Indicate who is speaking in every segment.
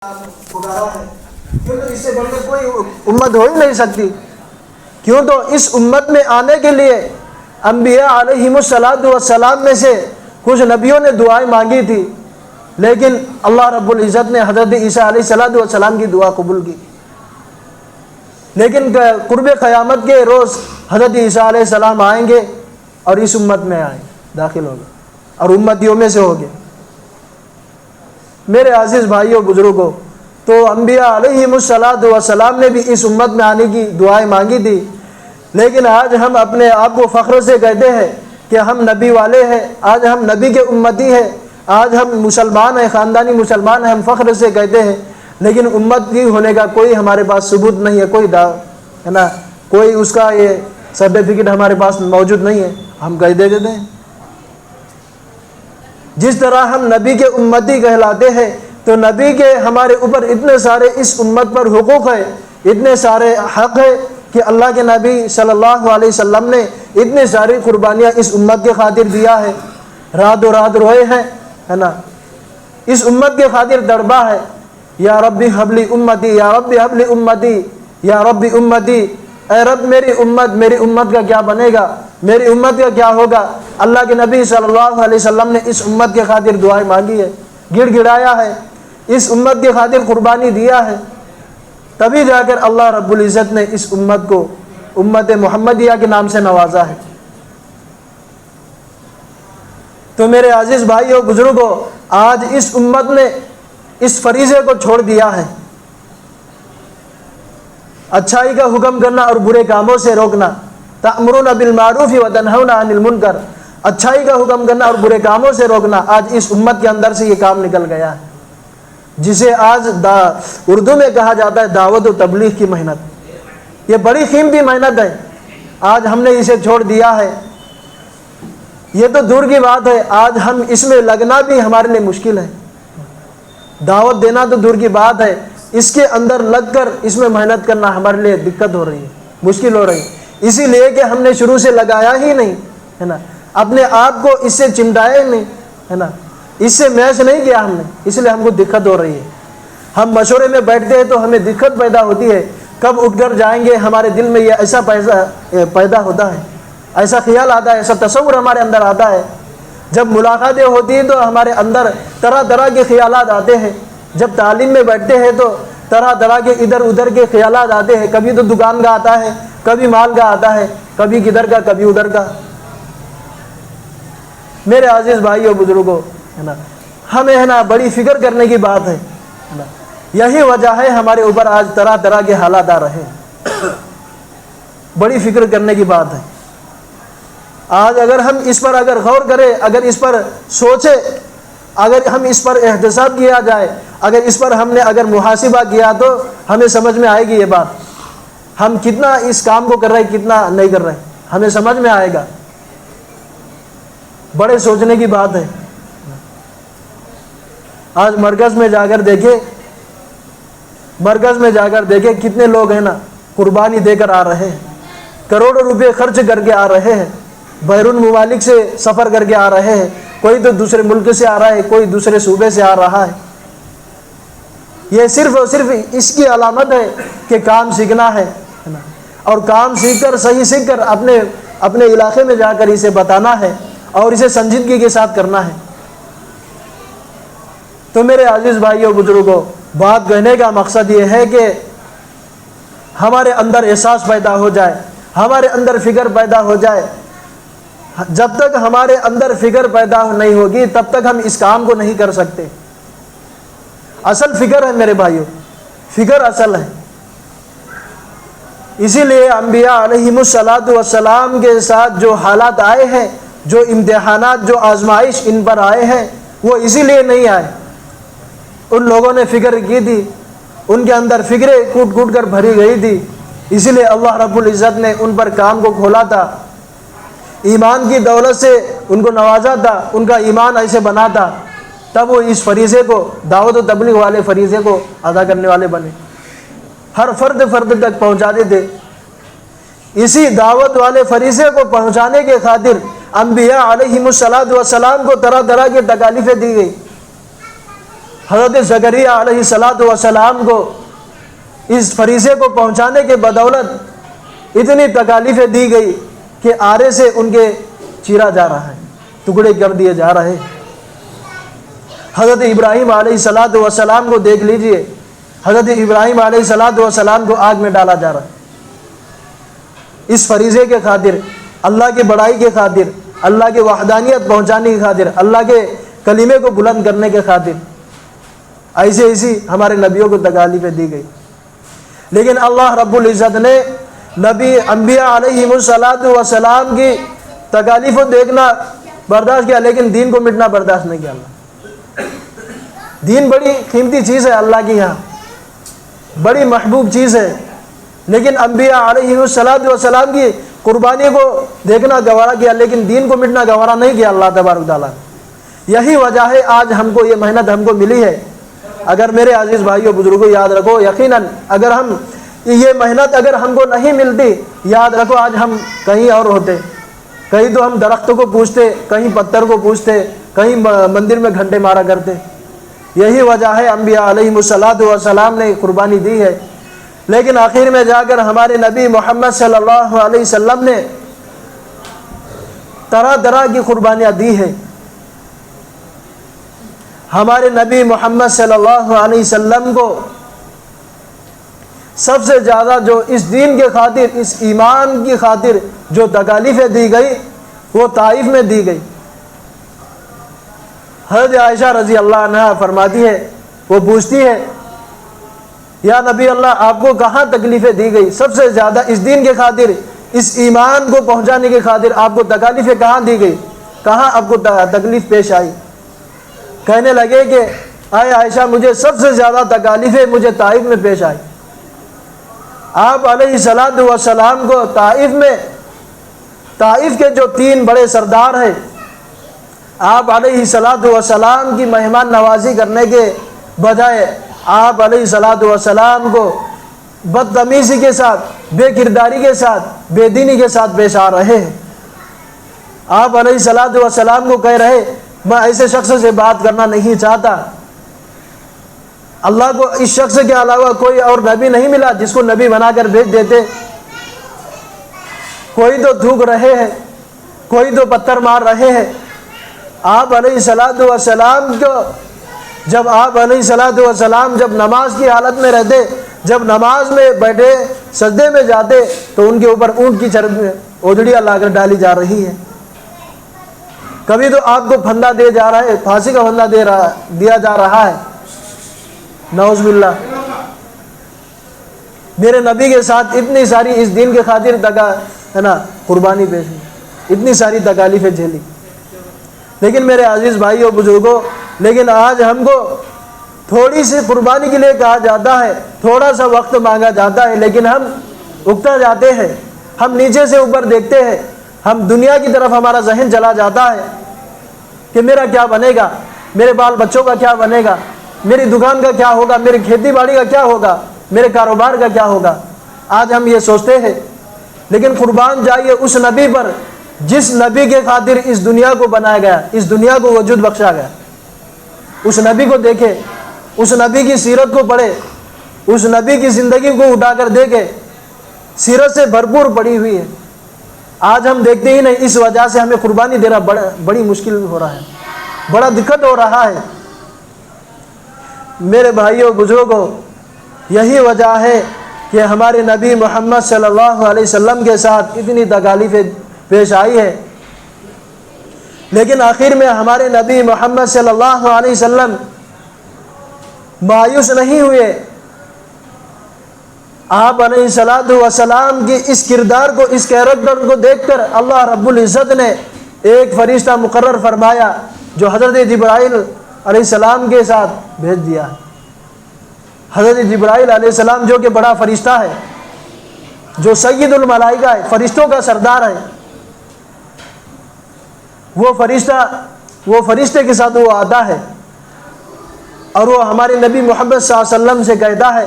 Speaker 1: پکارا ہے، کیوں تو اس سے بڑھ کر کوئی امت ہو ہی نہیں سکتی۔ کیوں تو اس امت میں آنے کے لیے انبیاء علیہم السلام میں سے کچھ نبیوں نے دعائیں مانگی تھی، لیکن اللہ رب العزت نے حضرت عیسیٰ علیہ السلام کی دعا قبول کی۔ لیکن قرب قیامت کے روز حضرت عیسیٰ علیہ السلام آئیں گے اور اس امت میں داخل ہوں گے اور امتیوں میں سے ہوں گے۔ میرے عزیز بھائیوں بزرگوں، تو انبیاء علیہم السلام نے بھی اس امت میں آنے کی دعائیں مانگی تھی، لیکن آج ہم اپنے آپ کو فخر سے کہتے ہیں کہ ہم نبی والے ہیں، آج ہم نبی کے امتی ہیں، آج ہم مسلمان ہیں، خاندانی مسلمان ہیں، ہم فخر سے کہتے ہیں، لیکن امتی ہونے کا کوئی ہمارے پاس ثبوت نہیں ہے، کوئی ہے نا، کوئی اس کا یہ سرٹیفکیٹ ہمارے پاس موجود نہیں ہے، ہم کہہ دیتے ہیں۔ جس طرح ہم نبی کے امتی کہلاتے ہیں، تو نبی کے ہمارے اوپر اتنے سارے اس امت پر حقوق ہے، اتنے سارے حق ہے کہ اللہ کے نبی صلی اللہ علیہ وسلم نے اتنی ساری قربانیاں اس امت کے خاطر دیا ہے، رات و رات روئے ہیں، ہے نا، اس امت کے خاطر تڑپا ہے، یا ربی حبلی امتی، یا ربی حبلی امتی، یا ربی امتی، اے رب میری امت کا کیا بنے گا، میری امت کا کیا ہوگا۔ اللہ کے نبی صلی اللہ علیہ وسلم نے اس امت کے خاطر دعائیں مانگی ہے، گڑ گڑایا ہے، اس امت کے خاطر قربانی دیا ہے، تبھی جا کر اللہ رب العزت نے اس امت کو امت محمدیہ کے نام سے نوازا ہے۔ تو میرے عزیز بھائیوں بزرگوں، آج اس امت نے اس فریضے کو چھوڑ دیا ہے، اچھائی کا حکم کرنا اور برے کاموں سے روکنا، تأمرون بالمعروف وتنہون عن المنکر، اچھائی کا حکم کرنا اور برے کاموں سے روکنا، آج اس امت کے اندر سے یہ کام نکل گیا ہے، جسے آج اردو میں کہا جاتا ہے دعوت و تبلیغ کی محنت۔ یہ بڑی قیمتی محنت ہے، آج ہم نے اسے چھوڑ دیا ہے۔ یہ تو دور کی بات ہے، آج ہم اس میں لگنا بھی ہمارے لیے مشکل ہے، دعوت دینا تو دور کی بات ہے، اس کے اندر لگ کر اس میں محنت کرنا ہمارے لیے دقت ہو رہی ہے، مشکل ہو رہی ہے، اسی لیے کہ ہم نے شروع سے لگایا ہی نہیں ہے نا، اپنے آپ کو اس سے چمٹایا ہی نہیں ہے نا، اس سے میش نہیں کیا ہم نے، اس لیے ہم کو دقت ہو رہی ہے۔ ہم مشورے میں بیٹھتے ہیں تو ہمیں دقت پیدا ہوتی ہے، کب اٹھ کر جائیں گے، ہمارے دل میں یہ ایسا پیدا ہوتا ہے، ایسا خیال آتا ہے، ایسا تصور ہمارے اندر آتا ہے۔ جب ملاقاتیں ہوتی ہیں تو ہمارے اندر طرح طرح کے خیالات آتے ہیں، جب تعلیم میں بیٹھتے ہیں تو طرح طرح کے ادھر ادھر کے خیالات آتے ہیں، کبھی تو دکان کا آتا ہے، کبھی مال کا آتا ہے، کبھی کدھر کا کبھی ادھر کا۔ میرے عزیز بھائیوں بزرگوں، ہے نا، ہمیں ہے نا بڑی فکر کرنے کی بات ہے نا، یہی وجہ ہے ہمارے اوپر آج طرح طرح کے حالات آ رہے ہیں، بڑی فکر کرنے کی بات ہے۔ آج اگر ہم اس پر اگر غور کریں، اگر اس پر سوچیں، اگر ہم اس پر احتساب کیا جائے، اگر اس پر ہم نے اگر محاسبہ کیا تو ہمیں سمجھ میں آئے گی یہ بات، ہم کتنا اس کام کو کر رہے ہیں، کتنا نہیں کر رہے ہیں، ہمیں سمجھ میں آئے گا۔ بڑے سوچنے کی بات ہے۔ آج مرکز میں جا کر دیکھیں کتنے لوگ ہیں نا قربانی دے کر آ رہے ہیں، کروڑوں روپے خرچ کر کے آ رہے ہیں، بیرون ممالک سے سفر کر کے آ رہے ہیں، کوئی تو دوسرے ملک سے آ رہا ہے، کوئی دوسرے صوبے سے آ رہا ہے۔ یہ صرف اور صرف اس کی علامت ہے کہ کام سیکھنا ہے نا، اور کام سیکھ کر صحیح سیکھ کر اپنے علاقے میں جا کر اسے بتانا ہے اور اسے سنجیدگی کے ساتھ کرنا ہے۔ تو میرے عزیز بھائیوں بزرگوں، بات کہنے کا مقصد یہ ہے کہ ہمارے اندر احساس پیدا ہو جائے، ہمارے اندر فکر پیدا ہو جائے۔ جب تک ہمارے اندر فکر پیدا نہیں ہوگی تب تک ہم اس کام کو نہیں کر سکتے۔ اصل فکر ہے میرے بھائیوں، فکر اصل ہے۔ اسی لیے انبیاء علیہم السلام کے ساتھ جو حالات آئے ہیں، جو امتحانات، جو آزمائش ان پر آئے ہیں، وہ اسی لیے نہیں آئے۔ ان لوگوں نے فکر کی تھی، ان کے اندر فکریں کوٹ کوٹ کر بھری گئی تھی، اسی لیے اللہ رب العزت نے ان پر کام کو کھولا تھا، ایمان کی دولت سے ان کو نوازا تھا، ان کا ایمان ایسے بنا تھا، تب وہ اس فریضے کو، دعوت و تبلیغ والے فریضے کو ادا کرنے والے بنے، ہر فرد تک پہنچاتے تھے۔ اسی دعوت والے فریضے کو پہنچانے کے خاطر انبیاء علیہم السلام کو طرح طرح کی تکالیفیں دی گئی، حضرت زکریا علیہ السلام کو اس فریضے کو پہنچانے کے بدولت اتنی تکالیفیں دی گئی کہ آرے سے ان کے چیرا جا رہا ہے، ٹکڑے کر دیے جا رہے ہیں۔ حضرت ابراہیم علیہ السلام کو دیکھ لیجئے، حضرت ابراہیم علیہ السلام کو آگ میں ڈالا جا رہا ہے اس فریضے کے خاطر، اللہ کی بڑائی کے خاطر، اللہ کی وحدانیت پہنچانے کی خاطر، اللہ کے کلمے کو بلند کرنے کے خاطر۔ ایسی ہمارے نبیوں کو تکالیفیں دی گئی، لیکن اللہ رب العزت نے نبی انبیاء علیہ السلام کی تکالیف کو دیکھنا برداشت کیا، لیکن دین کو مٹنا برداشت نہیں کیا۔ اللہ دین بڑی قیمتی چیز ہے، اللہ کی یہاں بڑی محبوب چیز ہے، لیکن انبیاء علیہ السلام کی قربانی کو دیکھنا گوارا کیا، لیکن دین کو مٹنا گوارا نہیں کیا اللہ تبارک تعالیٰ۔ یہی وجہ ہے آج ہم کو یہ محنت ہم کو ملی ہے۔ اگر میرے عزیز بھائیوں بزرگوں یاد رکھو، یقیناً اگر ہم یہ محنت اگر ہم کو نہیں ملتی، یاد رکھو آج ہم کہیں اور ہوتے، کہیں تو ہم درختوں کو پوچھتے، کہیں پتھر کو پوچھتے، کہیں مندر میں گھنٹے مارا کرتے۔ یہی وجہ ہے انبیاء علیہ السلام نے قربانی دی ہے، لیکن آخر میں جا کر ہمارے نبی محمد صلی اللہ علیہ وسلم نے طرح طرح کی قربانیاں دی ہیں۔ ہمارے نبی محمد صلی اللہ علیہ وسلم کو سب سے زیادہ جو اس دین کے خاطر، اس ایمان کی خاطر جو تکالیفیں دی گئی وہ طائف میں دی گئی۔ حضرت عائشہ رضی اللہ عنہا فرماتی ہے، وہ پوچھتی ہے یا نبی اللہ آپ کو کہاں تکلیفیں دی گئی؟ سب سے زیادہ اس دین کے خاطر، اس ایمان کو پہنچانے کے خاطر آپ کو تکالیفیں کہاں دی گئی، کہاں آپ کو تکلیف پیش آئی؟ کہنے لگے کہ اے عائشہ مجھے سب سے زیادہ تکالیفیں مجھے طائف میں پیش آئی۔ آپ علیہ السلام کو طائف کے جو 3 بڑے سردار ہیں، آپ علیہ السلام کی مہمان نوازی کرنے کے بجائے آپ علیہ السلام کو بدتمیزی کے ساتھ، بے کرداری کے ساتھ، بے دینی کے ساتھ پیش آ رہے ہیں۔ آپ علیہ السلام کو کہہ رہے میں ایسے شخص سے بات کرنا نہیں چاہتا، اللہ کو اس شخص کے علاوہ کوئی اور نبی نہیں ملا جس کو نبی بنا کر بھیج دیتے۔ کوئی تو تھوک رہے ہیں، کوئی تو پتھر مار رہے ہیں۔ آپ علیہ السلام کو جب آپ علیہ السلام جب نماز کی حالت میں رہتے، جب نماز میں بیٹھے سجدے میں جاتے تو ان کے اوپر اونٹ کی چربی اوجڑیاں لا کر ڈالی جا رہی ہے۔ کبھی تو آپ کو پھندا دیا جا رہا ہے، پھانسی کا پھندا دیا جا رہا ہے، نعوذ باللہ۔ میرے نبی کے ساتھ اتنی ساری اس دین کے خاطر قربانی پیش ہوئی، اتنی ساری تکالیفیں جھیلی، لیکن میرے عزیز بھائیوں بزرگوں، لیکن آج ہم کو تھوڑی سی قربانی کے لیے کہا جاتا ہے، تھوڑا سا وقت مانگا جاتا ہے، لیکن ہم اکتا جاتے ہیں، ہم نیچے سے اوپر دیکھتے ہیں، ہم دنیا کی طرف ہمارا ذہن چلا جاتا ہے کہ میرا کیا بنے گا، میرے بال بچوں کا کیا بنے گا، میری دکان کا کیا ہوگا، میری کھیتی باڑی کا کیا ہوگا، میرے کاروبار کا کیا ہوگا۔ آج ہم یہ سوچتے ہیں، لیکن قربان جائیے اس نبی پر جس نبی کے خاطر اس دنیا کو بنایا گیا، اس دنیا کو وجود بخشا گیا۔ اس نبی کو دیکھے، اس نبی کی سیرت کو پڑھے، اس نبی کی زندگی کو اٹھا کر دیکھے، سیرت سے بھرپور پڑی ہوئی ہے۔ آج ہم دیکھتے ہی نہیں، اس وجہ سے ہمیں قربانی دینا بڑی مشکل ہو رہا ہے، بڑا دقت ہو رہا ہے۔ میرے بھائیوں بزرگوں، یہی وجہ ہے کہ ہمارے نبی محمد صلی اللہ علیہ وسلم کے ساتھ اتنی تکالیفیں پیش آئی ہے، لیکن آخر میں ہمارے نبی محمد صلی اللہ علیہ وسلم مایوس نہیں ہوئے۔ آپ علیہ السلام کی اس کردار کو، اس کیریکٹر کو دیکھ کر اللہ رب العزت نے ایک فرشتہ مقرر فرمایا جو حضرت جبرائیل علیہ السلام کے ساتھ بھیج دیا۔ حضرت جبرائیل علیہ السلام جو کہ بڑا فرشتہ ہے، جو سید الملائکہ ہے، فرشتوں کا سردار ہے، وہ فرشتے کے ساتھ وہ آتا ہے اور وہ ہمارے نبی محمد صلی اللہ علیہ وسلم سے کہتا ہے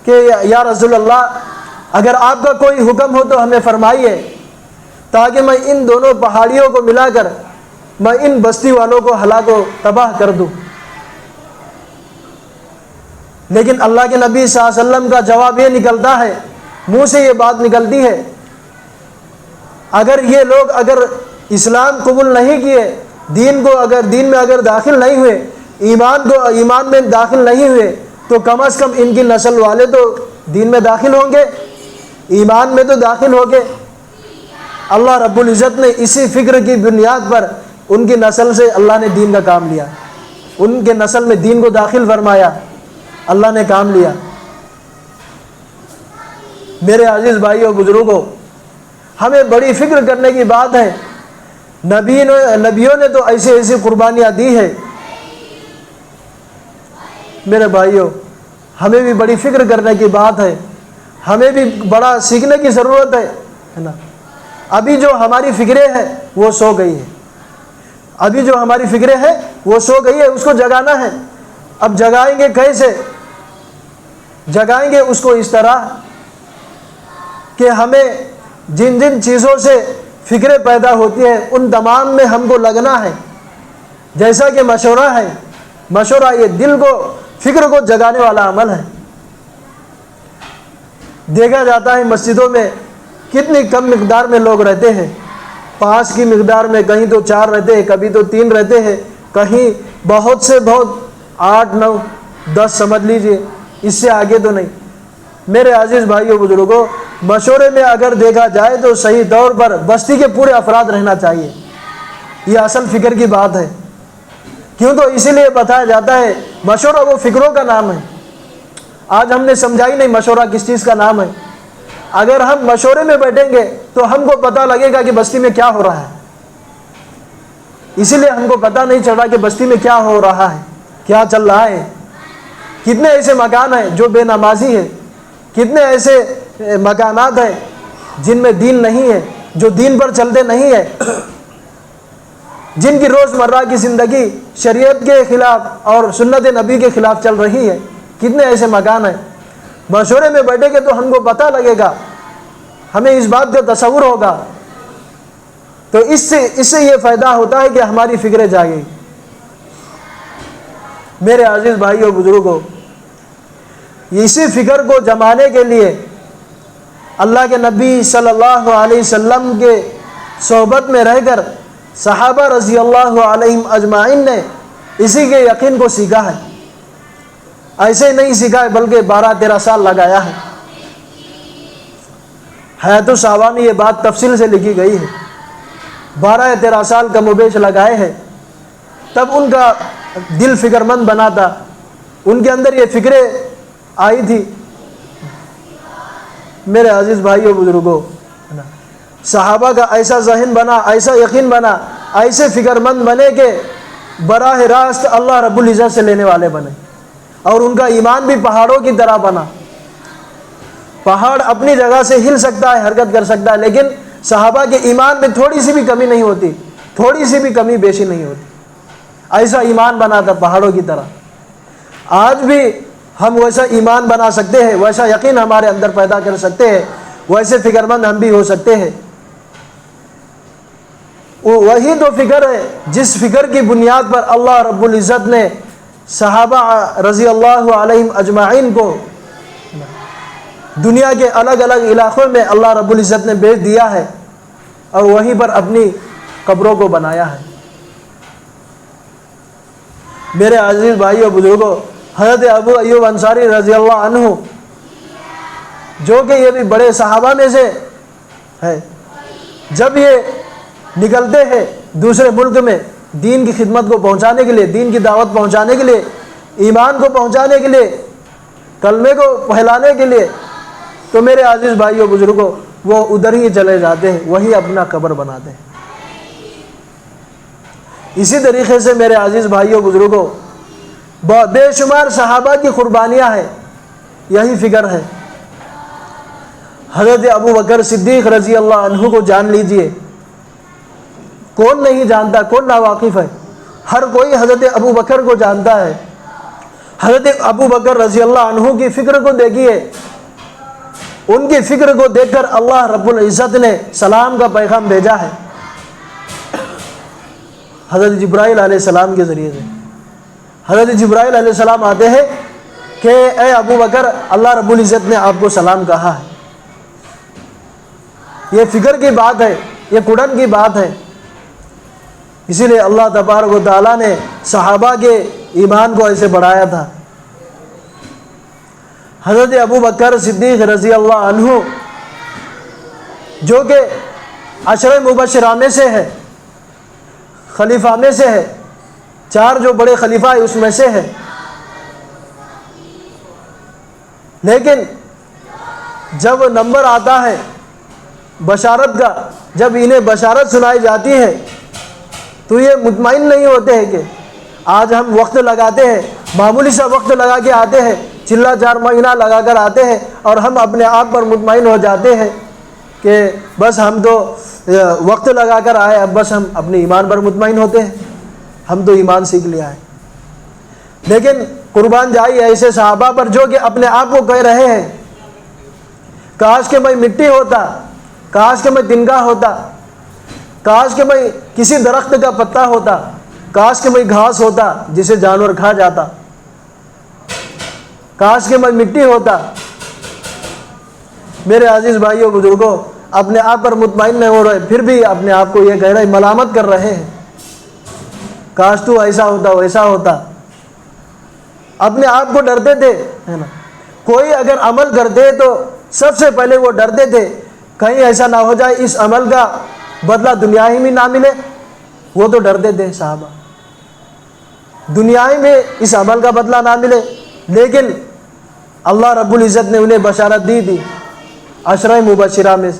Speaker 1: کہ یا رسول اللہ، اگر آپ کا کوئی حکم ہو تو ہمیں فرمائیے تاکہ میں ان دونوں پہاڑیوں کو ملا کر میں ان بستی والوں کو ہلاک و تباہ کر دوں۔ لیکن اللہ کے نبی صلی اللہ علیہ وسلم کا جواب یہ نکلتا ہے، منہ سے یہ بات نکلتی ہے، اگر یہ لوگ اگر اسلام قبول نہیں کیے، دین میں اگر داخل نہیں ہوئے، ایمان میں داخل نہیں ہوئے، تو کم از کم ان کی نسل والے تو دین میں داخل ہوں گے، ایمان میں تو داخل ہوں گے۔ اللہ رب العزت نے اسی فکر کی بنیاد پر ان کی نسل سے اللہ نے دین کا کام لیا، ان کے نسل میں دین کو داخل فرمایا، اللہ نے کام لیا۔ میرے عزیز بھائیوں بزرگوں، ہمیں بڑی فکر کرنے کی بات ہے۔ نبیوں نے تو ایسی قربانیاں دی ہے۔ میرے بھائیوں، ہمیں بھی بڑی فکر کرنے کی بات ہے، ہمیں بھی بڑا سیکھنے کی ضرورت ہے نا۔ ابھی جو ہماری فکریں ہیں وہ سو گئی ہے، ابھی جو ہماری فکریں ہیں وہ سو گئی ہے، اس کو جگانا ہے۔ اب جگائیں گے کیسے؟ جگائیں گے اس کو اس طرح کہ ہمیں جن جن چیزوں سے فکریں پیدا ہوتی ہیں ان تمام میں ہم کو لگنا ہے۔ جیسا کہ مشورہ ہے، مشورہ یہ دل کو، فکر کو جگانے والا عمل ہے۔ دیکھا جاتا ہے مسجدوں میں کتنی کم مقدار میں لوگ رہتے ہیں، 5 کی مقدار میں، کہیں تو 4 رہتے ہیں، کبھی تو 3 رہتے ہیں، کہیں بہت سے بہت 8 9 10 سمجھ لیجئے، اس سے آگے تو نہیں۔ میرے عزیز بھائیوں بزرگوں، مشورے میں اگر دیکھا جائے تو صحیح طور پر بستی کے پورے افراد رہنا چاہیے، یہ اصل فکر کی بات ہے۔ کیوں تو اسی لیے بتایا جاتا ہے مشورہ وہ فکروں کا نام ہے۔ آج ہم نے سمجھا ہی نہیں مشورہ کس چیز کا نام ہے۔ اگر ہم مشورے میں بیٹھیں گے تو ہم کو پتہ لگے گا کہ بستی میں کیا ہو رہا ہے، اسی لیے ہم کو پتہ نہیں چل رہا کہ بستی میں کیا ہو رہا ہے، کیا چل رہا ہے۔ کتنے ایسے مکان ہیں جو بے نمازی ہے، کتنے ایسے مکانات ہیں جن میں دین نہیں ہے، جو دین پر چلتے نہیں ہیں، جن کی روزمرہ کی زندگی شریعت کے خلاف اور سنت نبی کے خلاف چل رہی ہے۔ کتنے ایسے مکان ہیں۔ مشورے میں بیٹھیں گے تو ہم کو پتہ لگے گا، ہمیں اس بات کا تصور ہوگا، تو اس سے یہ فائدہ ہوتا ہے کہ ہماری فکریں جاگیں۔ میرے عزیز بھائیوں بزرگوں، اسی فکر کو جمانے کے لیے اللہ کے نبی صلی اللہ علیہ وسلم کے صحبت میں رہ کر صحابہ رضی اللہ علیہم اجمعین نے اسی کے یقین کو سیکھا ہے۔ ایسے نہیں سیکھا ہے بلکہ 12-13 سال لگایا ہے۔ حیات الصحابہ میں یہ بات تفصیل سے لکھی گئی ہے، 12 یا 13 سال کم و بیش لگائے ہیں، تب ان کا دل فکر مند بنا تھا، ان کے اندر یہ فکریں آئی تھی۔ میرے عزیز بھائیوں بزرگوں، صحابہ کا ایسا ذہن بنا، ایسا یقین بنا، ایسے فکر مند بنے کہ براہ راست اللہ رب العزت سے لینے والے بنے، اور ان کا ایمان بھی پہاڑوں کی طرح بنا۔ پہاڑ اپنی جگہ سے ہل سکتا ہے، حرکت کر سکتا ہے، لیکن صحابہ کے ایمان میں تھوڑی سی بھی کمی نہیں ہوتی، تھوڑی سی بھی کمی بیشی نہیں ہوتی۔ ایسا ایمان بنا تھا پہاڑوں کی طرح۔ آج بھی ہم ویسا ایمان بنا سکتے ہیں، ویسا یقین ہمارے اندر پیدا کر سکتے ہیں، ویسے فکر مند ہم بھی ہو سکتے ہیں۔ وہی تو فکر ہے جس فکر کی بنیاد پر اللہ رب العزت نے صحابہ رضی اللہ علیہم اجمعین کو دنیا کے الگ الگ علاقوں میں اللہ رب العزت نے بھیج دیا ہے، اور وہیں پر اپنی قبروں کو بنایا ہے۔ میرے عزیز بھائیوں بزرگوں، حضرت ابو ایوب انصاری رضی اللہ عنہ، جو کہ یہ بھی بڑے صحابہ میں سے ہے، جب یہ نکلتے ہیں دوسرے ملک میں دین کی خدمت کو پہنچانے کے لیے، دین کی دعوت پہنچانے کے لیے، ایمان کو پہنچانے کے لیے، کلمے کو پھیلانے کے لیے، تو میرے عزیز بھائیوں بزرگوں، وہ ادھر ہی چلے جاتے ہیں، وہی اپنا قبر بناتے ہیں۔ اسی طریقے سے میرے عزیز بھائیوں بزرگوں، بے شمار صحابہ کی قربانیاں ہیں، یہی فکر ہے۔ حضرت ابو بکر صدیق رضی اللہ عنہ کو جان لیجئے، کون نہیں جانتا، کون ناواقف ہے؟ ہر کوئی حضرت ابو بکر کو جانتا ہے۔ حضرت ابو بکر رضی اللہ عنہ کی فکر کو دیکھیے، ان کی فکر کو دیکھ کر اللہ رب العزت نے سلام کا پیغام بھیجا ہے حضرت جبرائیل علیہ السلام کے ذریعے سے۔ حضرت جبرائیل علیہ السلام آتے ہیں کہ اے ابو بکر اللہ رب العزت نے آپ کو سلام کہا ہے. یہ فکر کی بات ہے, یہ کڑن کی بات ہے. اسی لیے اللہ تبارک و تعالیٰ نے صحابہ کے ایمان کو ایسے بڑھایا تھا. حضرت ابو بکر صدیق رضی اللہ عنہ جو کہ عشرہ مبشرہ میں سے ہے, خلیفہ میں سے ہے, 4 جو بڑے خلیفہ ہیں اس میں سے ہے, لیکن جب نمبر آتا ہے بشارت کا, جب انہیں بشارت سنائی جاتی ہے تو یہ مطمئن نہیں ہوتے ہیں کہ آج ہم وقت لگاتے ہیں, معمولی سا وقت لگا کے آتے ہیں, چلا 4 مہینہ لگا کر آتے ہیں, اور ہم اپنے آپ پر مطمئن ہو جاتے ہیں کہ بس ہم تو وقت لگا کر آئے, اب بس ہم اپنے ایمان پر مطمئن ہوتے ہیں, ہم تو ایمان سیکھ لیا ہے. لیکن قربان جائے ایسے صحابہ پر جو کہ اپنے آپ کو کہہ رہے ہیں کاش کہ میں مٹی ہوتا, کاش کہ میں تنکا ہوتا, کاش کہ میں کسی درخت کا پتا ہوتا, کاش کہ میں گھاس ہوتا جسے جانور کھا جاتا, کاش کہ میں مٹی ہوتا. میرے عزیز بھائیوں بزرگوں, اپنے آپ پر مطمئن نہیں ہو رہے, پھر بھی اپنے آپ کو یہ کہہ رہے, ملامت کر رہے ہیں, کاش تو ایسا ہوتا ویسا ہوتا. اپنے آپ کو ڈرتے تھے, ہے نا. کوئی اگر عمل کرتے تو سب سے پہلے وہ ڈرتے تھے کہیں ایسا نہ ہو جائے اس عمل کا بدلہ دنیا ہی میں نہ ملے. وہ تو ڈرتے تھے صحابہ, دنیا ہی میں اس عمل کا بدلہ نہ ملے. لیکن اللہ رب العزت نے انہیں بشارت دی تھی عشرہ مبشرہ میں.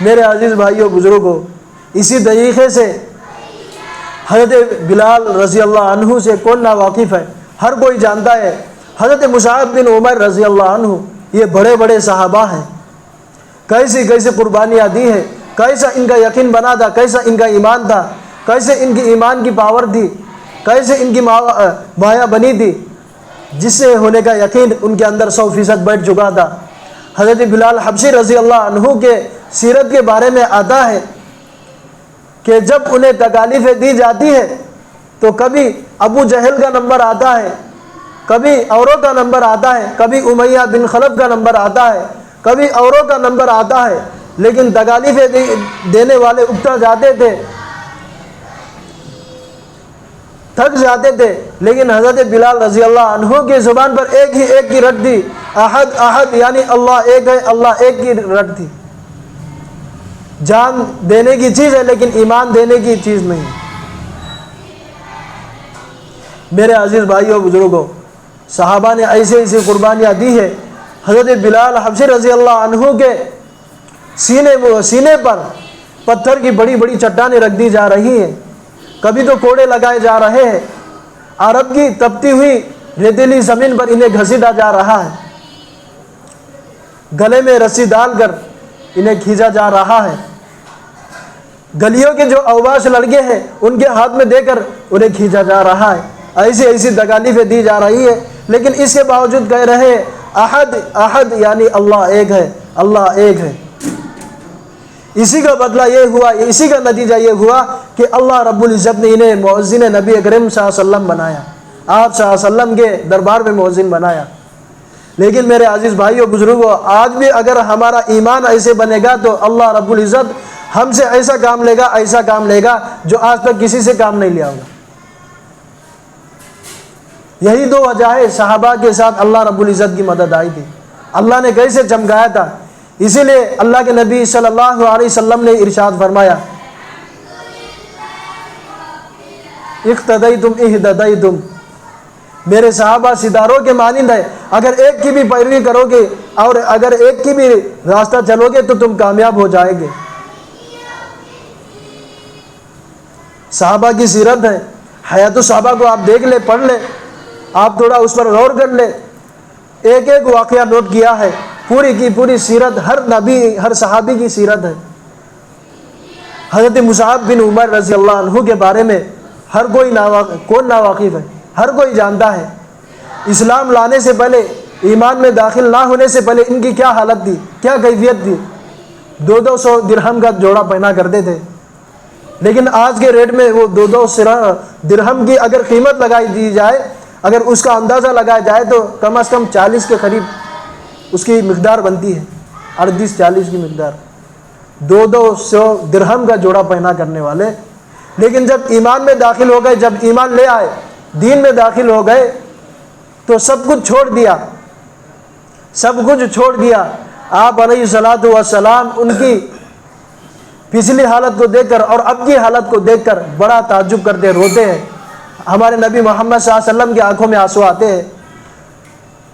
Speaker 1: میرے عزیز بھائیوں بزرگوں, اسی طریقے سے حضرت بلال رضی اللہ عنہ سے کون نا واقف ہے, ہر کوئی جانتا ہے. حضرت مصعب بن عمر رضی اللہ عنہ, یہ بڑے بڑے صحابہ ہیں, کیسی کیسی قربانیاں دی ہیں, کیسا ان کا یقین بنا تھا, کیسا ان کا ایمان تھا, کیسے ان کی ایمان کی پاور تھی, کیسے ان کی مایا بنی تھی, جس سے ہونے کا یقین ان کے اندر 100% بیٹھ چکا تھا. حضرت بلال حبشی رضی اللہ عنہ کے سیرت کے بارے میں آتا ہے کہ جب انہیں تکالیفیں دی جاتی ہے تو کبھی ابو جہل کا نمبر آتا ہے, کبھی اوروں کا نمبر آتا ہے, کبھی امیہ بن خلف کا نمبر آتا ہے, کبھی اوروں کا نمبر آتا ہے, لیکن تکالیفیں دینے والے اکتا جاتے تھے, تھک جاتے تھے. لیکن حضرت بلال رضی اللہ عنہ کی زبان پر ایک ہی رٹ تھی, احد احد, یعنی اللہ ایک ہے, اللہ ایک کی رٹ تھی. جان دینے کی چیز ہے لیکن ایمان دینے کی چیز نہیں. میرے عزیز بھائیوں بزرگوں, صحابہ نے ایسے ایسے قربانیاں دی ہے. حضرت بلال حبشی رضی اللہ عنہ کے سینے پر پتھر کی بڑی بڑی چٹانیں رکھ دی جا رہی ہیں, کبھی تو کوڑے لگائے جا رہے ہیں, عرب کی تپتی ہوئی ریتیلی زمین پر انہیں گھسیٹا جا رہا ہے, گلے میں رسی ڈال کر انہیں کھینچا جا رہا ہے, گلیوں کے جو اوباش لڑکے ہیں ان کے ہاتھ میں دے کر انہیں کھینچا جا رہا ہے. ایسی ایسی تکالیفیں دی جا رہی ہے, لیکن اس کے باوجود کہہ رہے ہیں احد احد, یعنی اللہ ایک ہے, اللہ ایک ہے. اسی کا بدلہ یہ ہوا, اسی کا نتیجہ یہ ہوا کہ اللہ رب العزت نے انہیں مؤذن نبی اکرم صلی اللہ علیہ وسلم بنایا, آپ صلی اللہ علیہ وسلم کے دربار میں مؤذن بنایا. لیکن میرے عزیز بھائیوں بزرگوں, آج بھی اگر ہمارا ایمان ایسے بنے گا تو اللہ رب العزت ہم سے ایسا کام لے گا, ایسا کام لے گا جو آج تک کسی سے کام نہیں لیا ہوگا. یہی 2 وجہ ہے صحابہ کے ساتھ اللہ رب العزت کی مدد آئی تھی, اللہ نے کیسے چمکایا تھا. اسی لیے اللہ کے نبی صلی اللہ علیہ وسلم نے ارشاد فرمایا, اقتدیتم اہتدیتم, میرے صحابہ ستاروں کے مانند ہے, اگر ایک کی بھی پیروی کرو گے اور اگر ایک کی بھی راستہ چلو گے تو تم کامیاب ہو جائے گے. صحابہ کی سیرت ہے, حیات الصحابہ کو آپ دیکھ لیں, پڑھ لیں, آپ تھوڑا اس پر غور کر لیں. ایک ایک واقعہ نوٹ کیا ہے, پوری کی پوری سیرت, ہر نبی ہر صحابی کی سیرت ہے. حضرت مصعب بن عمر رضی اللہ عنہ کے بارے میں ہر کوئی کون ناواقف ہے, ہر کوئی جانتا ہے. اسلام لانے سے پہلے, ایمان میں داخل نہ ہونے سے پہلے ان کی کیا حالت تھی, کیا کیفیت تھی. 200 درہم کا جوڑا پہنا کرتے تھے, لیکن آج کے ریٹ میں وہ 200 درہم کی اگر قیمت لگائی دی جائے اگر اس کا اندازہ لگایا جائے تو کم از کم 40 کے قریب اس کی مقدار بنتی ہے، 38-40 کی مقدار، 200 درہم کا جوڑا پہنا کرنے والے۔ لیکن جب ایمان میں داخل ہو گئے، جب ایمان لے آئے، دین میں داخل ہو گئے، تو سب کچھ چھوڑ دیا، سب کچھ چھوڑ دیا۔ آپ علیہ الصلوۃ والسلام ان کی پچھلی حالت کو دیکھ کر اور اب کی حالت کو دیکھ کر بڑا تعجب کرتے، روتے ہیں۔ ہمارے نبی محمد صلی اللہ علیہ وسلم کی آنکھوں میں آنسو آتے ہیں۔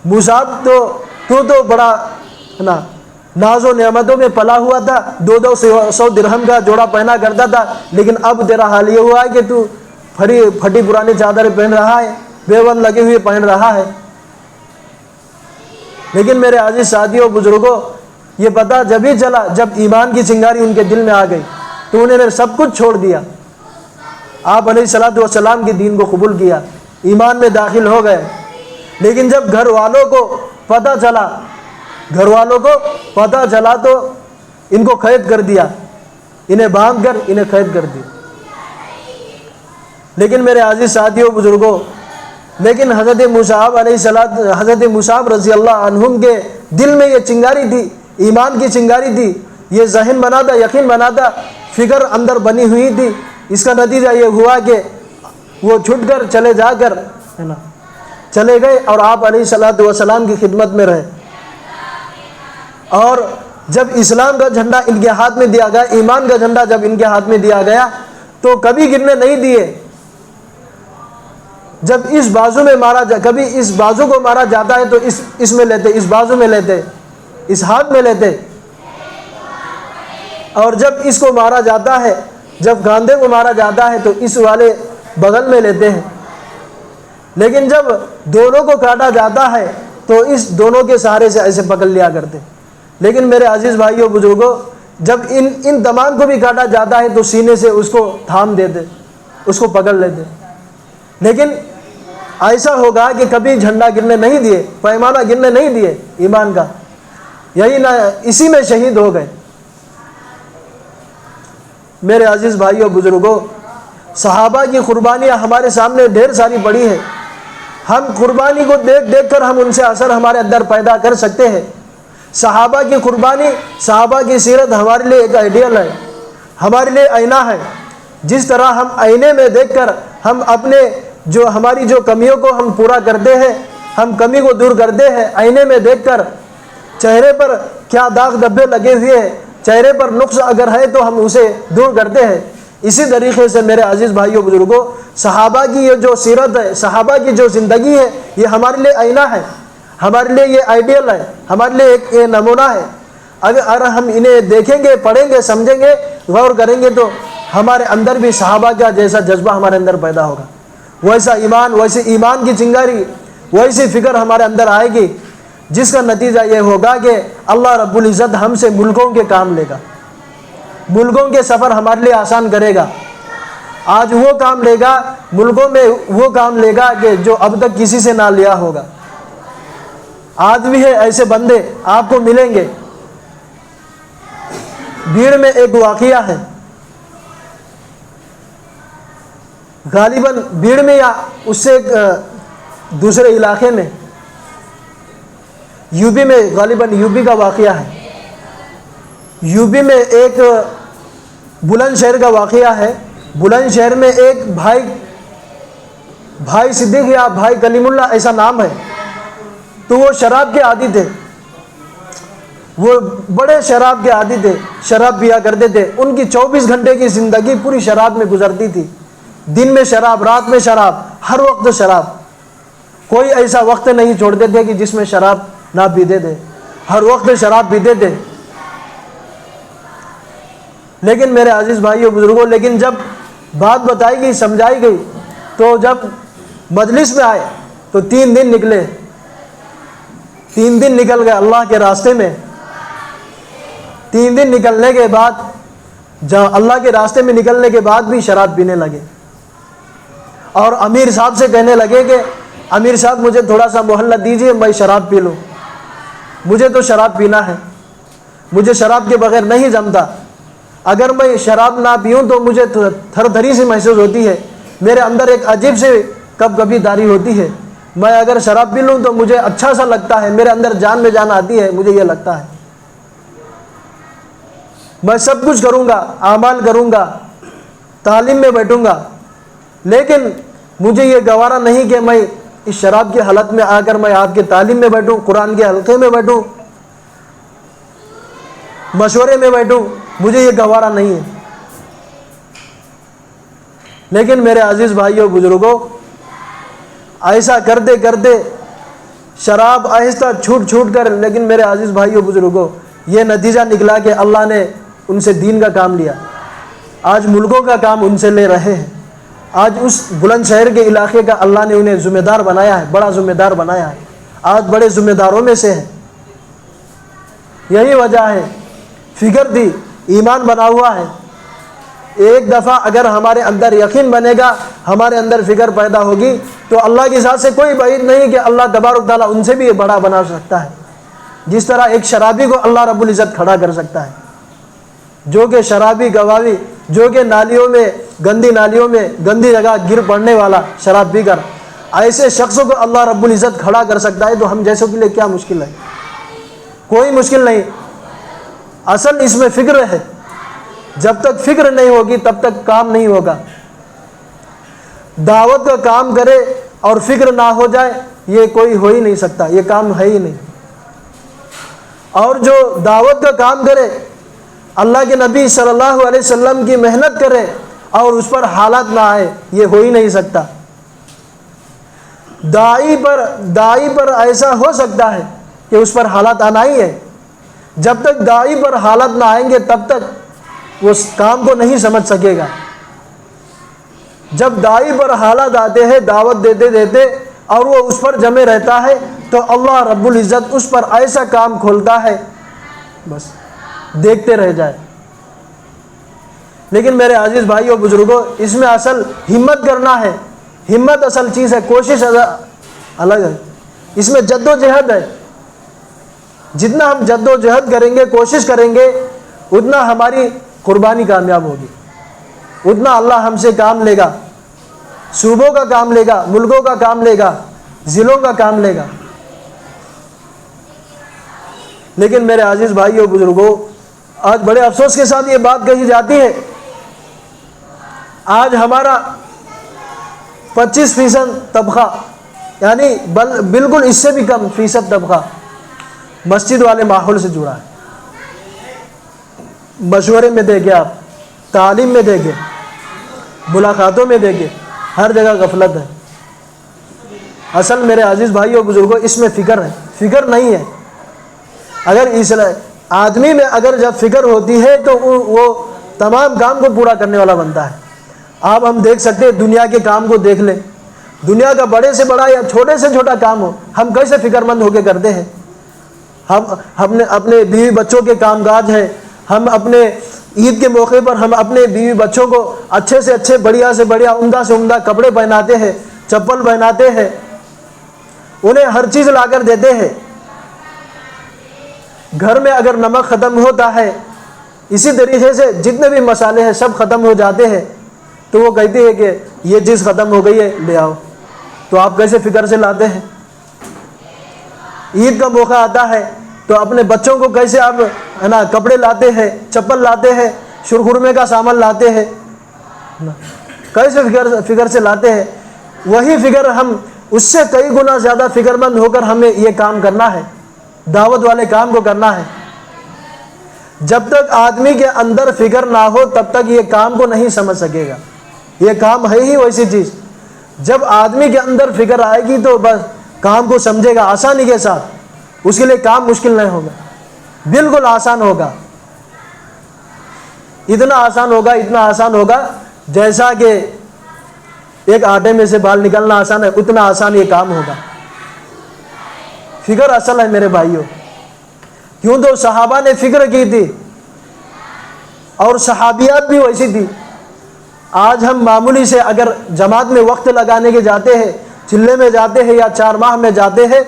Speaker 1: مصعب تو بڑا نا ناز و نعمتوں میں پلا ہوا تھا، 200 درہم کا جوڑا پہنا کرتا تھا، لیکن اب تیرا حال یہ ہوا ہے کہ تو پھٹی پرانی چادریں پہن رہا ہے، بیون لگے ہوئے پہن رہا ہے۔ لیکن میرے عزیز ساتھیوں، بزرگوں، یہ پتہ جبھی چلا جب ایمان کی چنگاری ان کے دل میں آ گئی، تو انہوں نے سب کچھ چھوڑ دیا، آپ علیہ الصلوۃ والسلام کے دین کو قبول کیا، ایمان میں داخل ہو گئے۔ لیکن جب گھر والوں کو پتہ چلا تو ان کو قید کر دیا، انہیں باندھ کر انہیں قید کر دیا۔ لیکن میرے عزیز ساتھیوں، بزرگوں، لیکن حضرت مصعب رضی اللہ عنہم کے دل میں یہ چنگاری تھی، ایمان کی چنگاری تھی، یہ ذہن بنا تھا، یقین بنا تھا، فکر اندر بنی ہوئی تھی۔ اس کا نتیجہ یہ ہوا کہ وہ چھٹ کر چلے گئے اور آپ علیہ الصلوۃ والسلام کی خدمت میں رہے۔ اور جب اسلام کا جھنڈا ان کے ہاتھ میں دیا گیا، ایمان کا جھنڈا جب ان کے ہاتھ میں دیا گیا، تو کبھی گرنے نہیں دیے۔ جب اس بازو میں کبھی اس بازو کو مارا جاتا ہے تو اس میں لیتے، اس بازو میں لیتے، اس ہاتھ میں لیتے، اور جب اس کو مارا جاتا ہے، جب کاندھے کو مارا جاتا ہے تو اس والے بغل میں لیتے ہیں۔ لیکن جب دونوں کو کاٹا جاتا ہے تو اس دونوں کے سہارے سے ایسے پکڑ لیا کرتے۔ لیکن میرے عزیز بھائیوں، بزرگوں، جب ان تمام کو بھی کاٹا جاتا ہے تو سینے سے اس کو تھام دیتے، اس کو پکڑ لیتے۔ لیکن ایسا ہوگا کہ کبھی جھنڈا گرنے نہیں دیے، پیمانہ گرنے نہیں دیے ایمان کا، اسی میں شہید ہو گئے۔ میرے عزیز بھائیوں، بزرگوں، صحابہ کی قربانیاں ہمارے سامنے ڈھیر ساری پڑی ہے۔ ہم قربانی کو دیکھ کر ہم ان سے اثر ہمارے اندر پیدا کر سکتے ہیں۔ صحابہ کی قربانی، صحابہ کی سیرت ہمارے لیے ایک آئیڈیل ہے، ہمارے لیے آئینہ ہے۔ جس طرح ہم آئینے میں دیکھ کر ہم ہماری جو کمیوں کو ہم پورا کرتے ہیں، ہم کمی کو دور کرتے ہیں، آئینے میں دیکھ کر چہرے پر کیا داغ دھبے لگے ہوئے ہیں، چہرے پر نقص اگر ہے تو ہم اسے دور کرتے ہیں۔ اسی طریقے سے میرے عزیز بھائیوں، بزرگوں، صحابہ کی یہ جو سیرت ہے، صحابہ کی جو زندگی ہے، یہ ہمارے لیے آئینہ ہے، ہمارے لیے یہ آئیڈیل ہے، ہمارے لیے ایک نمونہ ہے۔ اگر ہم انہیں دیکھیں گے، پڑھیں گے، سمجھیں گے، غور کریں گے تو ہمارے اندر بھی صحابہ کا جیسا جذبہ ہمارے اندر پیدا ہوگا، ویسا ایمان، ویسے ایمان کی چنگاری، ویسی فکر ہمارے اندر آئے گی، جس کا نتیجہ یہ ہوگا کہ اللہ رب العزت ہم سے ملکوں کے کام لے گا، ملکوں کے سفر ہمارے لیے آسان کرے گا۔ آج وہ کام لے گا، ملکوں میں وہ کام لے گا کہ جو اب تک کسی سے نہ لیا ہوگا۔ آج بھی ہے ایسے بندے آپ کو ملیں گے۔ بھیڑ میں ایک واقعہ ہے، غالباً بھیڑ میں یا اس سے دوسرے علاقے میں، یوپی میں، غالباً یوپی کا واقعہ ہے۔ یوپی میں ایک بلند شہر کا واقعہ ہے۔ بلند شہر میں ایک بھائی صدیق یا بھائی کلیم اللہ ایسا نام ہے، تو وہ شراب کے عادی تھے، وہ بڑے شراب کے عادی تھے، شراب پیا کرتے تھے۔ ان کی 24 گھنٹے کی زندگی پوری شراب میں گزرتی تھی، دن میں شراب، رات میں شراب، ہر وقت شراب، کوئی ایسا وقت نہیں چھوڑتے تھے کہ جس میں شراب نہ پیتے تھے، ہر وقت شراب پیتے تھے۔ لیکن میرے عزیز بھائیوں، بزرگوں، لیکن جب بات بتائی گئی، سمجھائی گئی، تو جب مجلس میں آئے تو 3 دن نکلے، 3 دن نکل گئے اللہ کے راستے میں۔ 3 دن نکلنے کے بعد، اللہ کے راستے میں نکلنے کے بعد بھی شراب پینے لگے، اور امیر صاحب سے کہنے لگے کہ امیر صاحب مجھے تھوڑا سا مہلت دیجیے، میں شراب پی لوں، مجھے تو شراب پینا ہے، مجھے شراب کے بغیر نہیں جمتا، اگر میں شراب نہ پیوں تو مجھے تھر تھری سی محسوس ہوتی ہے، میرے اندر ایک عجیب سے کبھی داری ہوتی ہے، میں اگر شراب پی لوں تو مجھے اچھا سا لگتا ہے، میرے اندر جان میں جان آتی ہے، مجھے یہ لگتا ہے میں سب کچھ کروں گا، اعمال کروں گا، تعلیم میں بیٹھوں گا، لیکن مجھے یہ گوارا نہیں کہ میں اس شراب کی حالت میں آ کر میں آپ کے تعلیم میں بیٹھوں، قرآن کے حلقے میں بیٹھوں، مشورے میں بیٹھوں، مجھے یہ گوارا نہیں ہے۔ لیکن میرے عزیز بھائیوں بزرگوں، ایسا کرتے کرتے شراب آہستہ چھوٹ چھوٹ کر، لیکن میرے عزیز بھائیوں بزرگوں یہ نتیجہ نکلا کہ اللہ نے ان سے دین کا کام لیا، آج ملکوں کا کام ان سے لے رہے ہیں، آج اس بلند شہر کے علاقے کا اللہ نے انہیں ذمہ دار بنایا ہے، بڑا ذمہ دار بنایا ہے، آج بڑے ذمہ داروں میں سے ہیں۔ یہی وجہ ہے، فکر تھی، ایمان بنا ہوا ہے، ایک دفعہ اگر ہمارے اندر یقین بنے گا، ہمارے اندر فکر پیدا ہوگی تو اللہ کی ذات سے کوئی بعید نہیں کہ اللہ تبارک تعالیٰ ان سے بھی یہ بڑا بنا سکتا ہے، جس طرح ایک شرابی کو اللہ رب العزت کھڑا کر سکتا ہے، جو کہ شرابی گواوی، جو کہ نالیوں میں، گندی نالیوں میں گندی جگہ گر پڑنے والا شراب پی کر، ایسے شخصوں کو اللہ رب العزت کھڑا کر سکتا ہے، تو ہم جیسوں کے لیے کیا مشکل ہے؟ کوئی مشکل نہیں۔ اصل اس میں فکر ہے، جب تک فکر نہیں ہوگی تب تک کام نہیں ہوگا۔ دعوت کا کام کرے اور فکر نہ ہو جائے، یہ کوئی ہو ہی نہیں سکتا، یہ کام ہے ہی نہیں۔ اور جو دعوت کا کام کرے، اللہ کے نبی صلی اللہ علیہ وسلم کی محنت کرے اور اس پر حالات نہ آئے، یہ ہو ہی نہیں سکتا۔ داعی پر ایسا ہو سکتا ہے کہ اس پر حالات آنا ہی ہے، جب تک داعی پر حالات نہ آئیں گے تب تک وہ اس کام کو نہیں سمجھ سکے گا۔ جب داعی پر حالات آتے ہیں دعوت دیتے دیتے اور وہ اس پر جمے رہتا ہے تو اللہ رب العزت اس پر ایسا کام کھولتا ہے، بس دیکھتے رہ جائے۔ لیکن میرے عزیز بھائیوں بزرگوں، اس میں اصل ہمت کرنا ہے، ہمت اصل چیز ہے، کوشش الگ ہے، اس میں جد و جہد ہے۔ جتنا ہم جد و جہد کریں گے، کوشش کریں گے، اتنا ہماری قربانی کامیاب ہوگی، اتنا اللہ ہم سے کام لے گا، صوبوں کا کام لے گا، ملکوں کا کام لے گا، ضلعوں کا کام لے گا۔ لیکن میرے عزیز بھائیوں بزرگوں، آج بڑے افسوس کے ساتھ یہ بات کہی جاتی ہے، آج ہمارا 25% طبقہ، یعنی بالکل اس سے بھی کم فیصد طبقہ مسجد والے ماحول سے جڑا ہے۔ مشورے میں دیکھیں، آپ تعلیم میں دیکھیں، ملاقاتوں میں دیکھیں، ہر جگہ غفلت ہے۔ اصل میرے عزیز بھائیوں بزرگوں، اس میں فکر ہے، فکر نہیں ہے۔ اگر اس آدمی میں اگر جب فکر ہوتی ہے تو وہ تمام کام کو پورا کرنے والا بنتا ہے۔ آپ ہم دیکھ سکتے ہیں، دنیا کے کام کو دیکھ لیں، دنیا کا بڑے سے بڑا یا چھوٹے سے چھوٹا کام ہو، ہم کیسے فکر مند ہو کے کرتے ہیں۔ ہم نے اپنے بیوی بچوں کے کام کاج ہے، ہم اپنے عید کے موقع پر ہم اپنے بیوی بچوں کو اچھے سے اچھے، بڑھیا سے بڑھیا، عمدہ سے عمدہ کپڑے پہناتے ہیں، چپل پہناتے ہیں، انہیں ہر چیز لا کر دیتے ہیں۔ گھر میں اگر نمک ختم ہوتا ہے، اسی طریقے سے جتنے بھی مسالے ہیں سب ختم ہو جاتے ہیں، تو وہ کہتے ہیں کہ یہ چیز ختم ہو گئی ہے، لے آؤ۔ تو آپ کیسے فکر سے لاتے ہیں؟ عید کا موقع آتا ہے تو اپنے بچوں کو کیسے آپ کپڑے لاتے ہیں، چپل لاتے ہیں، شرخرمے کا سامان لاتے ہیں، کیسے فکر سے لاتے ہیں؟ وہی فکر ہم اس سے کئی گنا زیادہ فکر مند ہو کر ہمیں یہ کام کرنا ہے، دعوت والے کام کو کرنا ہے۔ جب تک آدمی کے اندر فکر نہ ہو تب تک یہ کام کو نہیں سمجھ سکے گا۔ یہ کام ہے ہی ویسی چیز، جب آدمی کے اندر فکر آئے گی تو بس کام کو سمجھے گا آسانی کے ساتھ، اس کے لیے کام مشکل نہیں ہوگا، بالکل آسان ہوگا، اتنا آسان ہوگا جیسا کہ ایک آٹے میں سے بال نکلنا آسان ہے، اتنا آسان یہ کام ہوگا۔ فکر اصل ہے میرے بھائیوں، کیوں تو صحابہ نے فکر کی تھی اور صحابیات بھی ویسی تھی۔ آج ہم معمولی سے اگر جماعت میں وقت لگانے کے جاتے ہیں، چلے میں جاتے ہیں یا 4 ماہ میں جاتے ہیں،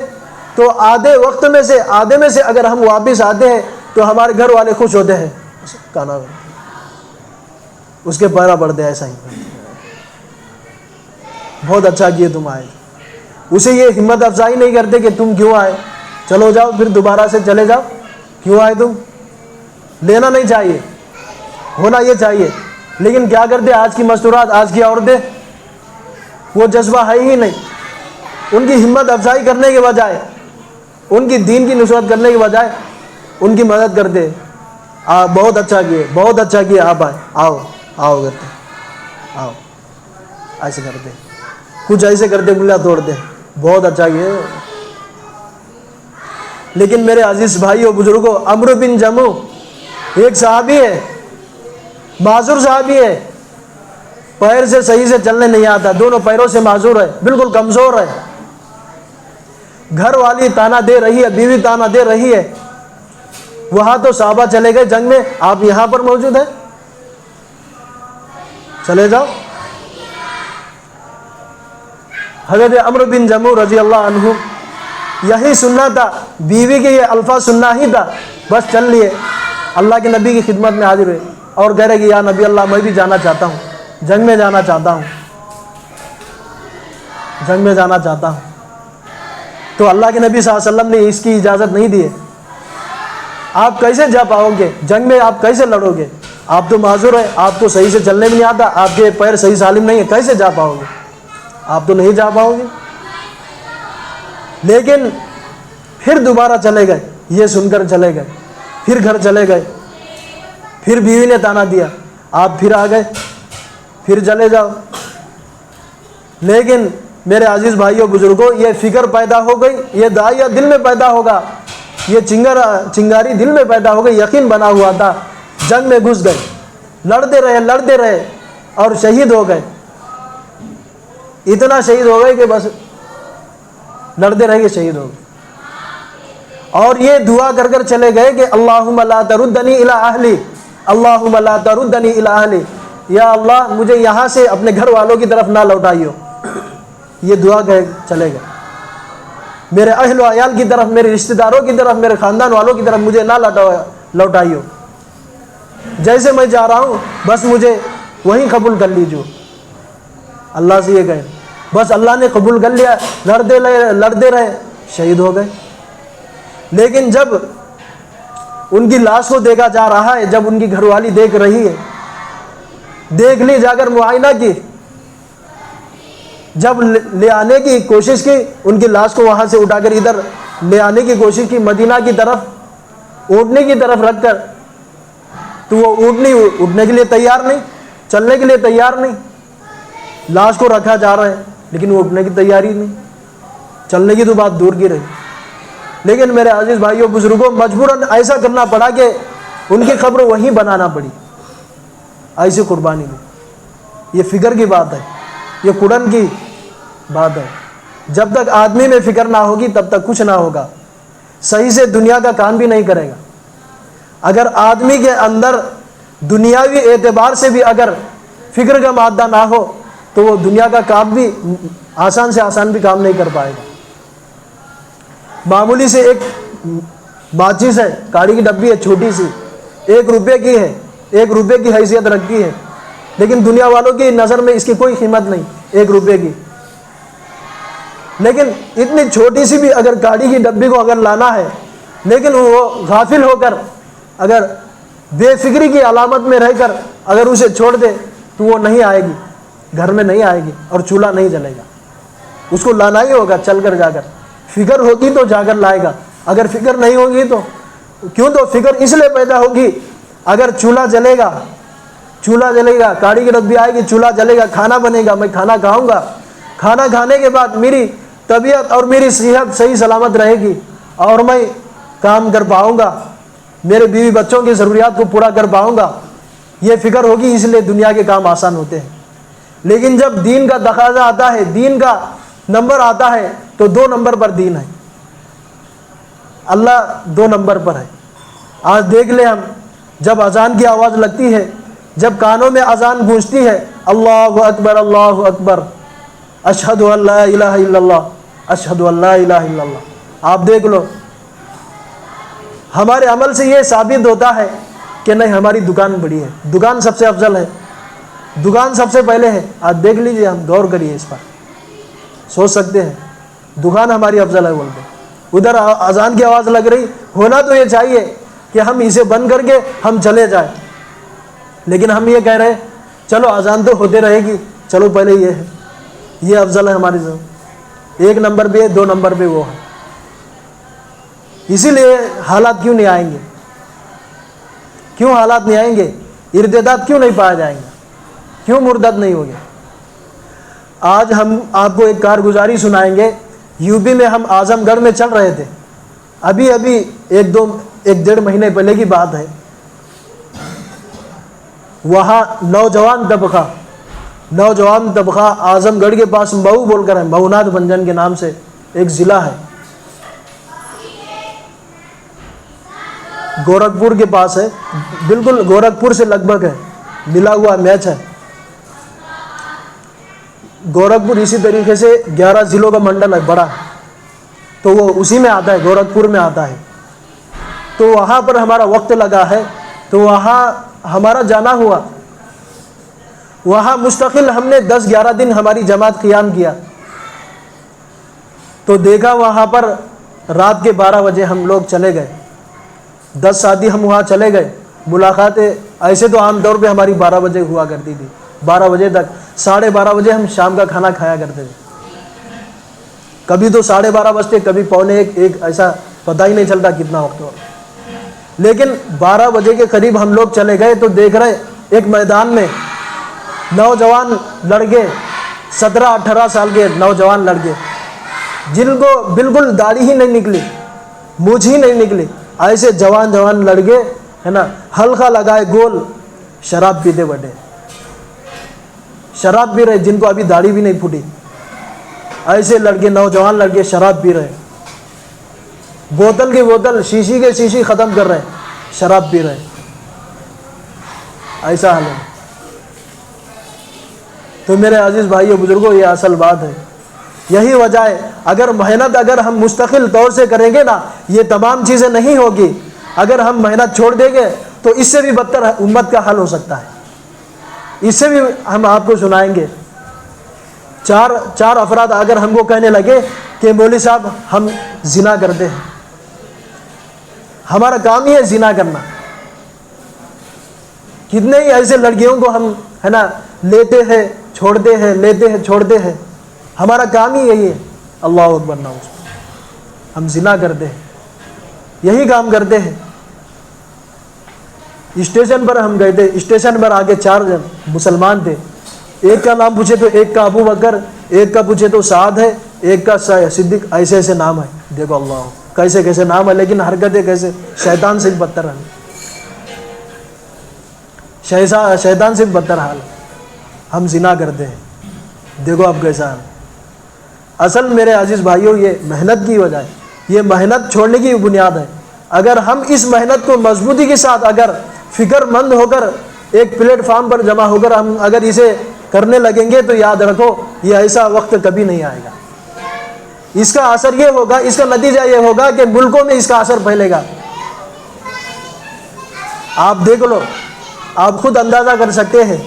Speaker 1: تو آدھے میں سے اگر ہم واپس آتے ہیں تو ہمارے گھر والے خوش ہوتے ہیں، کانا اس کے پیرا پڑتے ہیں، ایسا ہی بہت اچھا کیے تم آئے۔ اسے یہ ہمت افزائی نہیں کرتے کہ تم کیوں آئے, چلو جاؤ پھر دوبارہ سے چلے جاؤ, کیوں آئے تم. لینا نہیں چاہیے, ہونا یہ چاہیے. لیکن کیا کرتے آج کی مستورات, آج کی عورتیں, وہ جذبہ ہے ہی نہیں. ان کی ہمت افزائی کرنے کے بجائے, ان کی دین کی نصرت کرنے کے بجائے ان کی مدد کرتے. آپ بہت اچھا کیے, بہت اچھا کیا, آپ آئے, آؤ آؤ کرتے, آؤ ایسے کرتے, کچھ ایسے کرتے گلا توڑتے, بہت اچھا کیے. لیکن میرے عزیز بھائیوں بزرگوں, عمرو بن جموح ایک صحابی ہے, معذور صحابی ہے, پیر سے صحیح سے چلنے نہیں آتا, دونوں پیروں سے معذور ہے, بالکل کمزور ہے. گھر والی تانا دے رہی ہے, بیوی تانا دے رہی ہے. وہاں تو صحابہ چلے گئے جنگ میں, آپ یہاں پر موجود ہیں, چلے جاؤ. حضرت عمرو بن جموح رضی اللہ عنہ یہی سننا تھا, بیوی کے یہ الفاظ سننا ہی تھا, بس چل لیے. اللہ کے نبی کی خدمت میں حاضر ہوئے اور کہہ رہے کہ یا نبی اللہ, میں بھی جانا چاہتا ہوں, جنگ میں جانا چاہتا ہوں, جنگ میں جانا چاہتا ہوں. تو اللہ کے نبی صلی اللہ علیہ وسلم نے اس کی اجازت نہیں دی ہے. آپ کیسے جا پاؤ گے جنگ میں, آپ کیسے لڑو گے, آپ تو معذور ہیں, آپ تو صحیح سے چلنے بھی نہیں آتا, آپ کے پیر صحیح سالم نہیں ہے, کیسے جا پاؤ گے, آپ تو نہیں جا پاؤ گے. لیکن پھر دوبارہ چلے گئے, یہ سن کر چلے گئے, پھر گھر چلے گئے. پھر بیوی نے تانا دیا, آپ پھر آ گئے, پھر چلے جاؤ. لیکن میرے عزیز بھائیوں بزرگوں, یہ فکر پیدا ہو گئی, یہ داعیہ دل میں پیدا ہوگا, یہ چنگاری دل میں پیدا ہو گئی, یقین بنا ہوا تھا. جنگ میں گھس گئے, لڑتے رہے اور شہید ہو گئے. اتنا شہید ہو گئے کہ بس لڑتے رہے, شہید ہو گئے. اور یہ دعا کر کر چلے گئے کہ اللہم لا تردنی الی اہلی, اللہم لا تردنی الی اہلی, یا اللہ مجھے یہاں سے اپنے گھر والوں کی طرف نہ لوٹائیو. یہ دعا کہہ چلے گئے, میرے اہل و عیال کی طرف, میرے رشتہ داروں کی طرف, میرے خاندان والوں کی طرف مجھے نہ لوٹائیو. جیسے میں جا رہا ہوں بس مجھے وہیں قبول کر لیجیے. اللہ سے یہ کہے, بس اللہ نے قبول کر لیا. لڑتے رہے, شہید ہو گئے. لیکن جب ان کی لاش کو دیکھا جا رہا ہے, جب ان کی گھر والی دیکھ رہی ہے, دیکھ لی, جا کر معائنہ کی, جب لے آنے کی کوشش کی, ان کی لاش کو وہاں سے اٹھا کر ادھر لے آنے کی کوشش کی, مدینہ کی طرف, اونٹنے کی طرف رکھ کر, تو وہ اٹھنے کے لیے تیار نہیں, چلنے کے لیے تیار نہیں. لاش کو رکھا جا رہا ہے لیکن وہ اٹھنے کی تیاری نہیں, چلنے کی تو بات دور کی رہی. لیکن میرے عزیز بھائیوں بزرگوں, مجبوراً ایسا کرنا پڑا کہ ان کی قبر وہیں بنانا پڑی, ایسی قربانی دی. یہ فکر کی بات ہے, یہ کڑن کی بات ہے. جب تک آدمی میں فکر نہ ہوگی تب تک کچھ نہ ہوگا, صحیح سے دنیا کا کام بھی نہیں کرے گا. اگر آدمی کے اندر دنیاوی اعتبار سے بھی اگر فکر کا مادہ نہ ہو تو وہ دنیا کا کام بھی آسان سے آسان بھی کام نہیں کر پائے گا. معمولی سے ایک ماچس ہے, کاڑی کی ڈبی ہے چھوٹی سی, 1 روپے کی ہے, 1 روپے کی حیثیت رکھتی ہے, لیکن دنیا والوں کی نظر میں اس کی کوئی قیمت نہیں, 1 روپے کی. لیکن اتنی چھوٹی سی بھی اگر گاڑی کی ڈبی کو اگر لانا ہے, لیکن وہ غافل ہو کر اگر بے فکری کی علامت میں رہ کر اگر اسے چھوڑ دے تو وہ نہیں آئے گی, گھر میں نہیں آئے گی اور چولہا نہیں جلے گا. اس کو لانا ہی ہوگا چل کر جا کر. فکر ہوگی تو جا کر لائے گا, اگر فکر نہیں ہوگی تو کیوں, تو فکر اس لیے پیدا ہوگی اگر چولہا جلے گا, کاڑی کی ڈبی آئے گی, چولہا جلے گا, کھانا بنے گا, میں کھانا کھاؤں گا, کھانا کھانے کے بعد میری طبیعت اور میری صحت صحیح سلامت رہے گی اور میں کام کر پاؤں گا, میرے بیوی بچوں کی ضروریات کو پورا کر پاؤں گا. یہ فکر ہوگی, اس لیے دنیا کے کام آسان ہوتے ہیں. لیکن جب دین کا تقاضا آتا ہے, دین کا نمبر آتا ہے تو 2 نمبر پر دین ہے, اللہ 2 نمبر پر ہے. آج دیکھ لیں ہم, جب اذان کی آواز لگتی ہے, جب کانوں میں اذان گونجتی ہے, اللہ اکبر اللہ اکبر, اشہد ان لا الہ الا اللہ, اشہد ان لا الہ الا اللہ, آپ دیکھ لو ہمارے عمل سے یہ ثابت ہوتا ہے کہ نہیں ہماری دکان بڑی ہے, دکان سب سے افضل ہے, دکان سب سے پہلے ہے. آج دیکھ لیجئے, ہم غور کریے اس پر, سوچ سکتے ہیں دکان ہماری افضل ہے بولتے. ادھر اذان کی آواز لگ رہی, ہونا تو یہ چاہیے کہ ہم اسے بند کر کے ہم چلے جائیں, لیکن ہم یہ کہہ رہے چلو اذان تو ہوتے رہے گی, چلو پہلے یہ ہے, یہ افضل ہے ہماری زندگی. 1 نمبر پہ 2 نمبر پہ وہ ہے. اسی لیے حالات کیوں نہیں آئیں گے؟ کیوں حالات نہیں آئیں گے؟ ارتداد کیوں نہیں پایا جائیں گے؟ کیوں مرتد نہیں ہوگے؟ آج ہم آپ کو ایک کارگزاری سنائیں گے. یو پی میں ہم اعظم گڑھ میں چل رہے تھے, ابھی 1-1.5 مہینے پہلے کی بات ہے. وہاں نوجوان طبقہ اعظم گڑھ کے پاس مئو بول کر ہے, مئو ناتھ بھنجن کے نام سے ایک ضلع ہے, گورکھپور کے پاس ہے, بالکل گورکھپور سے لگ بھگ ہے, ملا ہوا میچ ہے. گورکھپور اسی طریقے سے 11 ضلعوں کا منڈل ہے بڑا, تو وہ اسی میں آتا ہے, گورکھپور میں آتا ہے. تو وہاں پر ہمارا وقت لگا ہے, تو وہاں ہمارا جانا ہوا. وہاں مستقل ہم نے 10-11 دن ہماری جماعت قیام کیا. تو دیکھا وہاں پر رات کے 12 بجے ہم لوگ چلے گئے, 10 ساتھی ہم وہاں چلے گئے. ملاقاتیں ایسے تو عام طور پہ ہماری 12 بجے ہوا کرتی تھی, 12 بجے تک. 12:30 بجے ہم شام کا کھانا کھایا کرتے تھے. کبھی تو 12:30 بجتے, کبھی 1:45, ایسا پتہ ہی نہیں چلتا کتنا وقت ہو. لیکن 12 بجے کے قریب ہم لوگ چلے گئے تو دیکھ رہے ایک میدان میں نوجوان لڑکے, 17-18 سال کے نوجوان لڑکے, جن کو بالکل داڑھی ہی نہیں نکلی, مونچھ ہی نہیں نکلی, ایسے جوان لڑکے ہے نا, حلقہ لگائے گول, شراب پیتے بیٹھے. شراب پی رہے جن کو ابھی داڑھی بھی نہیں پھوٹی. ایسے لڑکے, نوجوان لڑکے شراب پی رہے, بوتل کی بوتل, شیشی کے شیشی ختم کر رہے, شراب پی رہے. ایسا حال ہے. تو میرے عزیز بھائیو بزرگوں, یہ اصل بات ہے. یہی وجہ ہے, اگر محنت اگر ہم مستقل طور سے کریں گے نا, یہ تمام چیزیں نہیں ہوگی. اگر ہم محنت چھوڑ دیں گے تو اس سے بھی بدتر امت کا حل ہو سکتا ہے. اس سے بھی ہم آپ کو سنائیں گے. 4 افراد اگر ہم کو کہنے لگے کہ مولوی صاحب ہم زنا کرتے ہیں, ہمارا کام ہی ہے زنا کرنا. کتنے ہی ایسے لڑکیوں کو ہم ہے نا لیتے ہیں چھوڑتے ہیں, لیتے ہیں چھوڑتے ہیں. ہمارا کام ہی یہی ہے. اللہ اکبر نعوذ, ہم زنا کرتے ہیں, یہی کام کرتے ہیں. اسٹیشن پر ہم گئے تھے, اسٹیشن پر آگے 4 جن مسلمان تھے. ایک کا نام پوچھے تو ایک کا ابو بکر, ایک کا پوچھے تو سعد ہے, ایک کا صدیق. ایسے نام ہے. دیکھو اللہ کیسے نام ہے, لیکن حرکتیں کیسے شیطان سے بدتر ہیں. شیطان سے بدتر حال. ہم زنا کرتے ہیں, دیکھو اب کیسا ہے. اصل میرے عزیز بھائیوں یہ محنت کی وجہ ہے, یہ محنت چھوڑنے کی بنیاد ہے. اگر ہم اس محنت کو مضبوطی کے ساتھ اگر فکر مند ہو کر ایک پلیٹ فارم پر جمع ہو کر ہم اگر اسے کرنے لگیں گے تو یاد رکھو یہ ایسا وقت کبھی نہیں آئے گا. اس کا اثر یہ ہوگا, اس کا نتیجہ یہ ہوگا کہ ملکوں میں اس کا اثر پھیلے گا. آپ دیکھ لو, آپ خود اندازہ کر سکتے ہیں.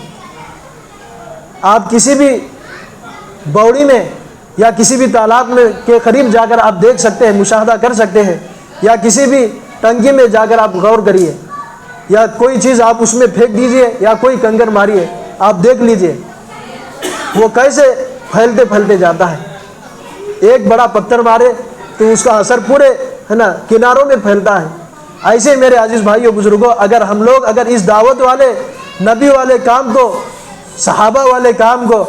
Speaker 1: آپ کسی بھی باوڑی میں یا کسی بھی تالاب میں کے قریب جا کر آپ دیکھ سکتے ہیں, مشاہدہ کر سکتے ہیں, یا کسی بھی ٹنکی میں جا کر آپ غور کریے, یا کوئی چیز آپ اس میں پھینک دیجئے, یا کوئی کنکر ماریے, آپ دیکھ لیجئے وہ کیسے پھیلتے جاتا ہے. ایک بڑا پتھر مارے تو اس کا اثر پورے ہے نا کناروں میں پھیلتا ہے. ایسے میرے عزیز بھائیوں بزرگوں, اگر ہم لوگ اگر اس دعوت والے نبی والے کام کو, صحابہ والے کام کو,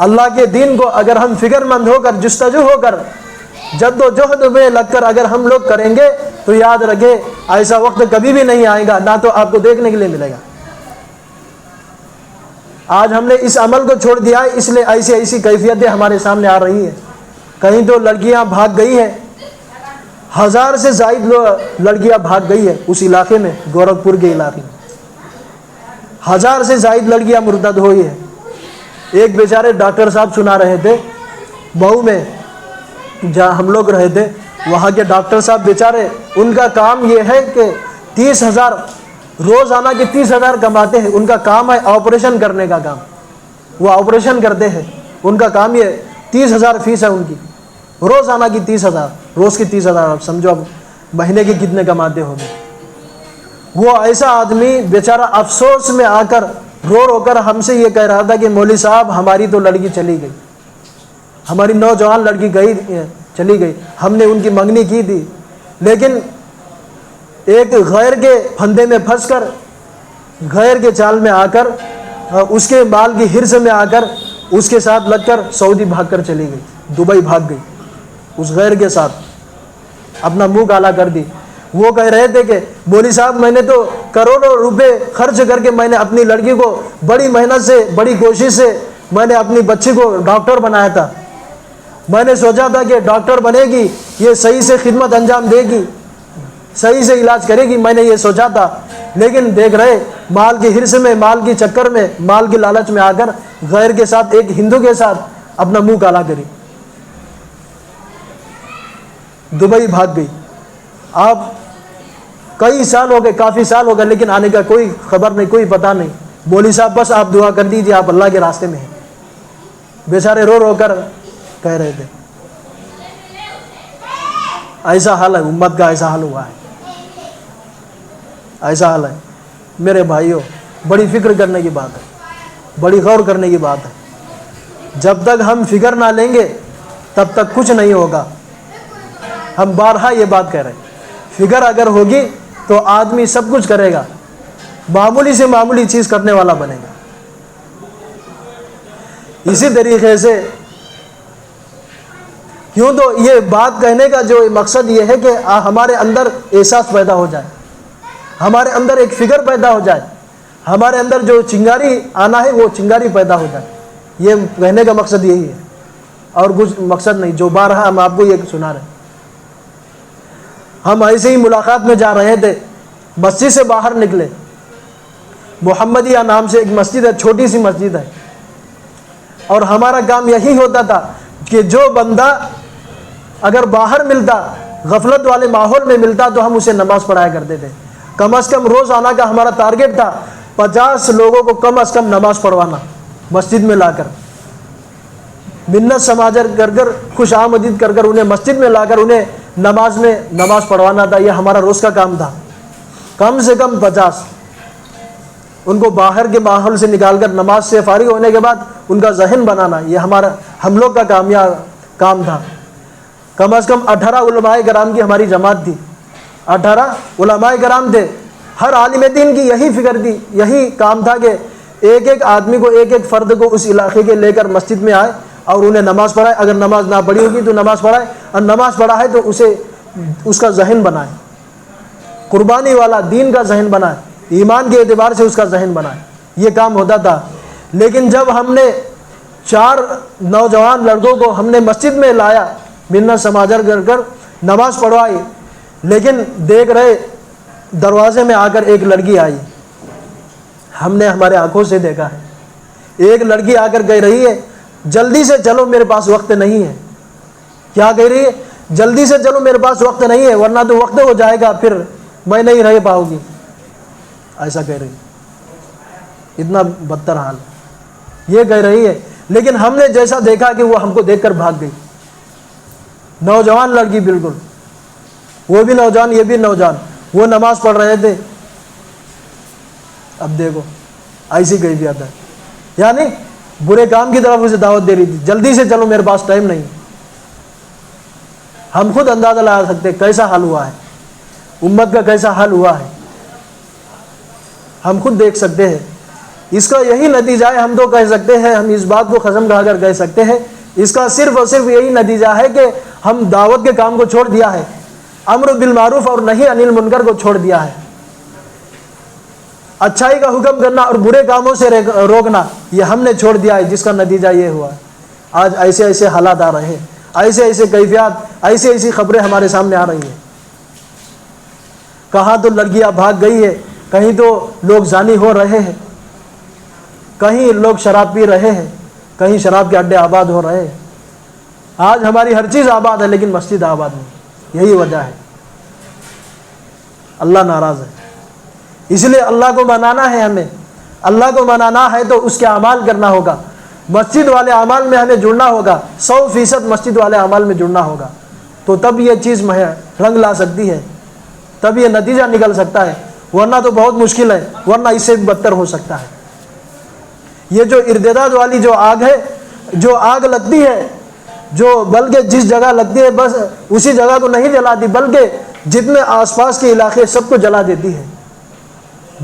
Speaker 1: اللہ کے دین کو اگر ہم فکر مند ہو کر, جستجو ہو کر, جد و جہد میں لگ کر اگر ہم لوگ کریں گے تو یاد رکھے ایسا وقت کبھی بھی نہیں آئے گا, نہ تو آپ کو دیکھنے کے لیے ملے گا. آج ہم نے اس عمل کو چھوڑ دیا ہے, اس لیے ایسی کیفیتیں ہمارے سامنے آ رہی ہیں. کہیں تو لڑکیاں بھاگ گئی ہیں, 1000 سے زائد لڑکیاں بھاگ گئی ہیں اس علاقے میں, گورکھپور کے علاقے میں 1000 سے زائد لڑکیاں مرتد ہوئی ہیں. ایک بیچارے ڈاکٹر صاحب سنا رہے تھے مئو میں جہاں ہم لوگ رہے تھے, وہاں کے ڈاکٹر صاحب بیچارے, ان کا کام یہ ہے کہ 30,000 روزانہ کے 30,000 کماتے ہیں. ان کا کام ہے آپریشن کرنے کا کام, وہ آپریشن کرتے ہیں. ان کا کام یہ 30,000 فیس ہے ان کی. روزانہ کی 30,000، روز کی 30,000، اب سمجھو اب مہینے کے کتنے کماتے ہوں گے۔ وہ ایسا آدمی بیچارہ افسوس میں آ کر رو رو کر ہم سے یہ کہہ رہا تھا کہ مولوی صاحب ہماری تو لڑکی چلی گئی، ہماری نوجوان لڑکی چلی گئی، ہم نے ان کی منگنی کی تھی، لیکن ایک غیر کے پھندے میں پھنس کر، غیر کے چال میں آ کر، اس کے مال کی حرص میں آ کر اس کے ساتھ لگ کر سعودی بھاگ کر چلی گئی، دبئی بھاگ گئی، اس غیر کے ساتھ اپنا منہ کالا کر دی۔ وہ کہہ رہے تھے کہ مولوی صاحب میں نے تو کروڑوں روپے خرچ کر کے میں نے اپنی لڑکی کو بڑی محنت سے، بڑی کوشش سے میں نے اپنی بچی کو ڈاکٹر بنایا تھا، میں نے سوچا تھا کہ ڈاکٹر بنے گی، یہ صحیح سے خدمت انجام دے گی، صحیح سے علاج کرے گی، میں نے یہ سوچا تھا، لیکن دیکھ رہے مال کی حرص میں، مال کی چکر میں، مال کی لالچ میں آ کر غیر کے ساتھ، ایک ہندو کے ساتھ اپنا منہ کالا کری، دبئی بھاگ گئی۔ آپ کئی سال ہو گئے، کافی سال ہو گئے، لیکن آنے کا کوئی خبر نہیں، کوئی پتہ نہیں۔ مولوی صاحب بس آپ دعا کر دیجیے، آپ اللہ کے راستے میں ہیں۔ بیچارے رو رو کر کہہ رہے تھے۔ ایسا حال ہے امت کا، ایسا حال ہوا ہے، ایسا حال ہے میرے بھائیوں۔ بڑی فکر کرنے کی بات ہے، بڑی غور کرنے کی بات ہے۔ جب تک ہم فکر نہ لیں گے تب تک کچھ نہیں ہوگا۔ ہم بارہا یہ بات کہہ رہے ہیں، فکر اگر ہوگی تو آدمی سب کچھ کرے گا، معمولی سے معمولی چیز کرنے والا بنے گا۔ اسی طریقے سے کیوں تو یہ بات کہنے کا جو مقصد یہ ہے کہ ہمارے اندر احساس پیدا ہو جائے، ہمارے اندر ایک فکر پیدا ہو جائے، ہمارے اندر جو چنگاری آنا ہے وہ چنگاری پیدا ہو جائے۔ یہ کہنے کا مقصد یہی ہے، اور کچھ مقصد نہیں، جو بارہا ہم آپ کو یہ سنا رہے ہیں۔ ہم ایسے ہی ملاقات میں جا رہے تھے، مسجد سے باہر نکلے، محمدیہ نام سے ایک مسجد ہے، چھوٹی سی مسجد ہے، اور ہمارا کام یہی ہوتا تھا کہ جو بندہ اگر باہر ملتا، غفلت والے ماحول میں ملتا، تو ہم اسے نماز پڑھایا کرتے تھے۔ کم از کم روزانہ کا ہمارا ٹارگیٹ تھا 50 لوگوں کو کم از کم نماز پڑھوانا، مسجد میں لا کر منت سماجر کر کر، خوش آمدید کر کر انہیں مسجد میں لا کر انہیں نماز پڑھوانا تھا۔ یہ ہمارا روز کا کام تھا، کم سے کم 50 ان کو باہر کے ماحول سے نکال کر نماز سے فارغ ہونے کے بعد ان کا ذہن بنانا، یہ ہم لوگ کا کامیاب کام تھا۔ کم از کم 18 علماء کرام کی ہماری جماعت تھی، 18 علماء کرام تھے۔ ہر عالم دین کی یہی فکر تھی، یہی کام تھا کہ ایک ایک آدمی کو، ایک ایک فرد کو اس علاقے کے لے کر مسجد میں آئے اور انہیں نماز پڑھائے۔ اگر نماز نہ پڑھی ہوگی تو نماز پڑھائے، اور نماز پڑھا ہے تو اسے اس کا ذہن بنائے، قربانی والا دین کا ذہن بنائے، ایمان کے اعتبار سے اس کا ذہن بنائے۔ یہ کام ہوتا تھا۔ لیکن جب ہم نے 4 نوجوان لڑکوں کو ہم نے مسجد میں لایا، منت سماجر کر کر نماز پڑھوائی، لیکن دیکھ رہے دروازے میں آ کر ایک لڑکی آئی، ہم نے ہمارے آنکھوں سے دیکھا ہے۔ ایک لڑکی آ کر کہہ رہی ہے جلدی سے چلو میرے پاس وقت نہیں ہے۔ کیا کہہ رہی ہے؟ جلدی سے چلو میرے پاس وقت نہیں ہے، ورنہ تو وقت ہو جائے گا، پھر میں نہیں رہ پاؤں گی، ایسا کہہ رہی ہے۔ اتنا بدتر حال یہ کہہ رہی ہے، لیکن ہم نے جیسا دیکھا کہ وہ ہم کو دیکھ کر بھاگ گئی۔ نوجوان لڑکی بالکل، وہ بھی نوجوان یہ بھی نوجوان، وہ نماز پڑھ رہے تھے۔ اب دیکھو ایسی کیفیت ہے، یعنی برے کام کی طرف اسے دعوت دے رہی تھی، جلدی سے چلو میرے پاس ٹائم نہیں۔ ہم خود اندازہ لگا سکتے کیسا حال ہوا ہے، امت کا کیسا حال ہوا ہے، ہم خود دیکھ سکتے ہیں۔ اس کا یہی نتیجہ ہے، ہم تو کہہ سکتے ہیں، ہم اس بات کو قسم کھا کر کہہ سکتے ہیں، اس کا صرف اور صرف یہی نتیجہ ہے کہ ہم دعوت کے کام کو چھوڑ دیا ہے، امر بالمعروف اور نہی عن المنکر کو چھوڑ دیا ہے، اچھائی کا حکم کرنا اور برے کاموں سے روکنا یہ ہم نے چھوڑ دیا ہے، جس کا نتیجہ یہ ہوا ہے آج ایسے ایسے حالات آ رہے ہیں، ایسے ایسے کیفیات، ایسی ایسی خبریں ہمارے سامنے آ رہی ہیں۔ کہاں تو لڑکیاں بھاگ گئی ہے، کہیں تو لوگ زانی ہو رہے ہیں، کہیں لوگ شراب پی رہے ہیں، کہیں شراب کے اڈے آباد ہو رہے ہیں۔ آج ہماری ہر چیز آباد ہے لیکن مسجد آباد نہیں، یہی وجہ ہے۔ اللہ ناراض ہے، اس لیے اللہ کو منانا ہے، ہمیں اللہ کو منانا ہے تو اس کے اعمال کرنا ہوگا۔ مسجد والے اعمال میں ہمیں جڑنا ہوگا، 100% مسجد والے اعمال میں جڑنا ہوگا، تو تب یہ چیز رنگ لا سکتی ہے، تب یہ نتیجہ نکل سکتا ہے، ورنہ تو بہت مشکل ہے، ورنہ اس سے بھی بدتر ہو سکتا ہے۔ یہ جو ارتداد والی جو آگ ہے، جو آگ لگتی ہے، جو بلکہ جس جگہ لگتی ہے بس اسی جگہ کو نہیں جلاتی، بلکہ جتنے آس پاس کے علاقے سب کو جلا دیتی ہے،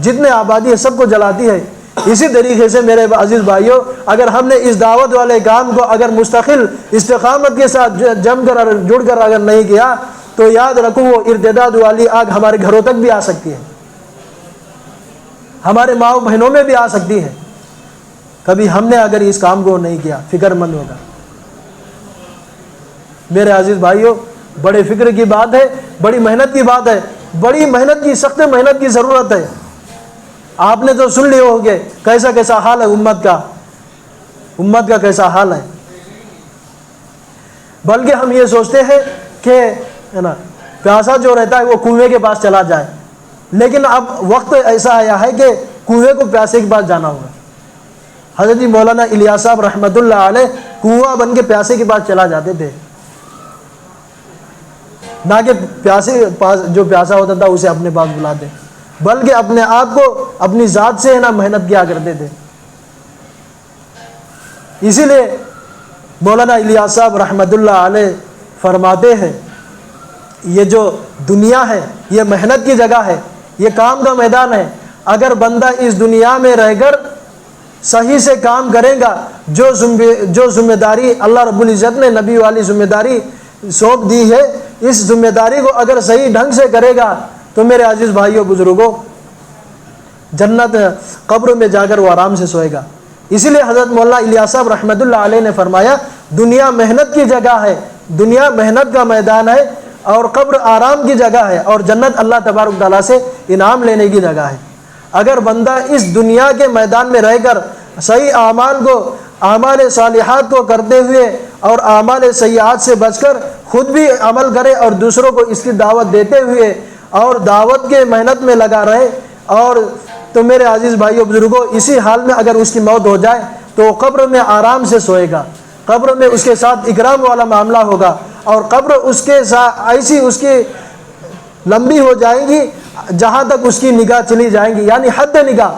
Speaker 1: جتنے آبادی ہے سب کو جلاتی ہے۔ اسی طریقے سے میرے عزیز بھائیوں، اگر ہم نے اس دعوت والے کام کو اگر مستقل استقامت کے ساتھ جم کر اور جڑ کر اگر نہیں کیا تو یاد رکھو وہ ارتداد والی آگ ہمارے گھروں تک بھی آ سکتی ہے، ہمارے ماؤں بہنوں میں بھی آ سکتی ہے، کبھی ہم نے اگر اس کام کو نہیں کیا۔ فکر مند ہوگا میرے عزیز بھائیوں، بڑے فکر کی بات ہے، بڑی محنت کی بات ہے، بڑی محنت کی، سخت محنت کی ضرورت ہے۔ آپ نے تو سن لیے ہوگے کیسا حال ہے امت کا کیسا حال ہے، بلکہ ہم یہ سوچتے ہیں کہ پیاسا جو رہتا ہے وہ کنویں کے پاس چلا جائے، لیکن اب وقت ایسا آیا ہے کہ کنویں کو پیاسے کے پاس جانا ہوگا۔ حضرت جی مولانا الیاس صاحب رحمۃ اللہ علیہ کنواں بن کے پیاسے کے پاس چلا جاتے تھے، نہ کہ پیاسے پاس جو پیاسا ہوتا تھا اسے اپنے پاس بلاتے، بلکہ اپنے آپ کو اپنی ذات سے محنت کیا کرتے تھے۔ اسی لیے مولانا الیاس صاحب رحمۃ اللہ علیہ فرماتے ہیں یہ جو دنیا ہے یہ محنت کی جگہ ہے، یہ کام کا میدان ہے۔ اگر بندہ اس دنیا میں رہ کر صحیح سے کام کرے گا، جو ذمہ داری اللہ رب العزت نے نبی والی ذمہ داری سونپ دی ہے، اس ذمہ داری کو اگر صحیح ڈھنگ سے کرے گا تو میرے عزیز بھائیوں بزرگوں جنت قبر میں جا کر وہ آرام سے سوئے گا۔ اسی لیے حضرت مولانا الیاس صاحب رحمۃ اللہ علیہ نے فرمایا دنیا محنت کی جگہ ہے، دنیا محنت کا میدان ہے، اور قبر آرام کی جگہ ہے، اور جنت اللہ تبارک تعالیٰ سے انعام لینے کی جگہ ہے۔ اگر بندہ اس دنیا کے میدان میں رہ کر صحیح اعمال صالحات کو کرتے ہوئے اور اعمال سیئات سے بچ کر خود بھی عمل کرے اور دوسروں کو اس کی دعوت دیتے ہوئے اور دعوت کے محنت میں لگا رہے، اور تو میرے عزیز بھائیوں بزرگوں اسی حال میں اگر اس کی موت ہو جائے تو قبر میں آرام سے سوئے گا، قبر میں اس کے ساتھ اکرام والا معاملہ ہوگا، اور قبر اس کے ساتھ ایسی اس کی لمبی ہو جائے گی جہاں تک اس کی نگاہ چلی جائیں گی، یعنی حد نگاہ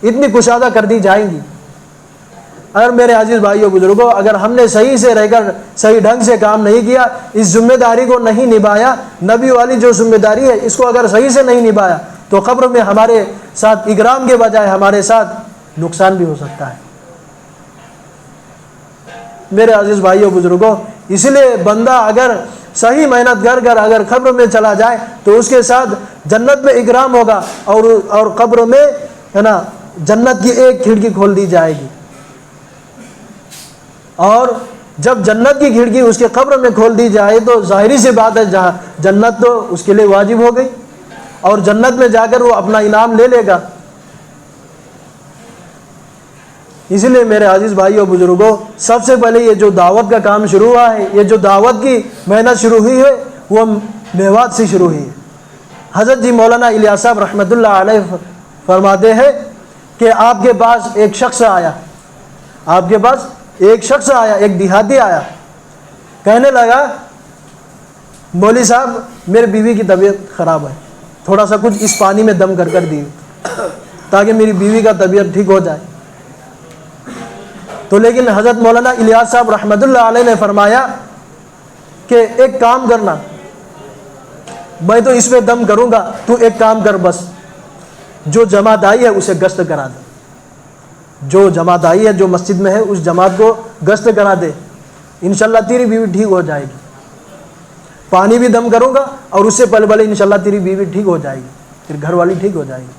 Speaker 1: اتنی کشادہ کر دی جائیں گی۔ اور میرے عزیز بھائیوں بزرگوں اگر ہم نے صحیح سے رہ کر صحیح ڈھنگ سے کام نہیں کیا، اس ذمہ داری کو نہیں نبھایا، نبی والی جو ذمہ داری ہے اس کو اگر صحیح سے نہیں نبھایا تو قبر میں ہمارے ساتھ اکرام کے بجائے ہمارے ساتھ نقصان بھی ہو سکتا ہے۔ میرے عزیز بھائیوں بزرگوں اس لیے بندہ اگر صحیح محنت کر کر اگر قبر میں چلا جائے تو اس کے ساتھ جنت میں اکرام ہوگا، اور قبر میں جنت کی ایک کھڑکی کھول دی جائے گی، اور جب جنت کی کھڑکی اس کے قبر میں کھول دی جائے تو ظاہری سی بات ہے جہاں جنت تو اس کے لیے واجب ہو گئی، اور جنت میں جا کر وہ اپنا انعام لے لے گا۔ اسی لیے میرے عزیز بھائیوں بزرگوں سب سے پہلے یہ جو دعوت کا کام شروع ہوا ہے، یہ جو دعوت کی محنت شروع ہوئی ہے وہ میوات سے شروع ہوئی ہے۔ حضرت جی مولانا الیاس صاحب رحمۃ اللہ علیہ فرماتے ہیں کہ آپ کے پاس ایک شخص آیا، ایک دیہاتی آیا، کہنے لگا مولوی صاحب میرے بیوی کی طبیعت خراب ہے، تھوڑا سا کچھ اس پانی میں دم کر دیے تاکہ میری بیوی کا طبیعت ٹھیک ہو جائے۔ تو لیکن حضرت مولانا الیاس صاحب رحمۃ اللہ علیہ نے فرمایا کہ ایک کام کرنا، میں تو اس میں دم کروں گا، تو ایک کام کر، بس جو جماعت آئی ہے اسے گشت کرا دے، جو جماعت آئی ہے جو مسجد میں ہے اس جماعت کو گشت کرا دے، انشاءاللہ تیری بیوی ٹھیک ہو جائے گی۔ پانی بھی دم کروں گا اور اس سے پہلے انشاءاللہ تیری بیوی ٹھیک ہو جائے گی، تیری گھر والی ٹھیک ہو جائے گی۔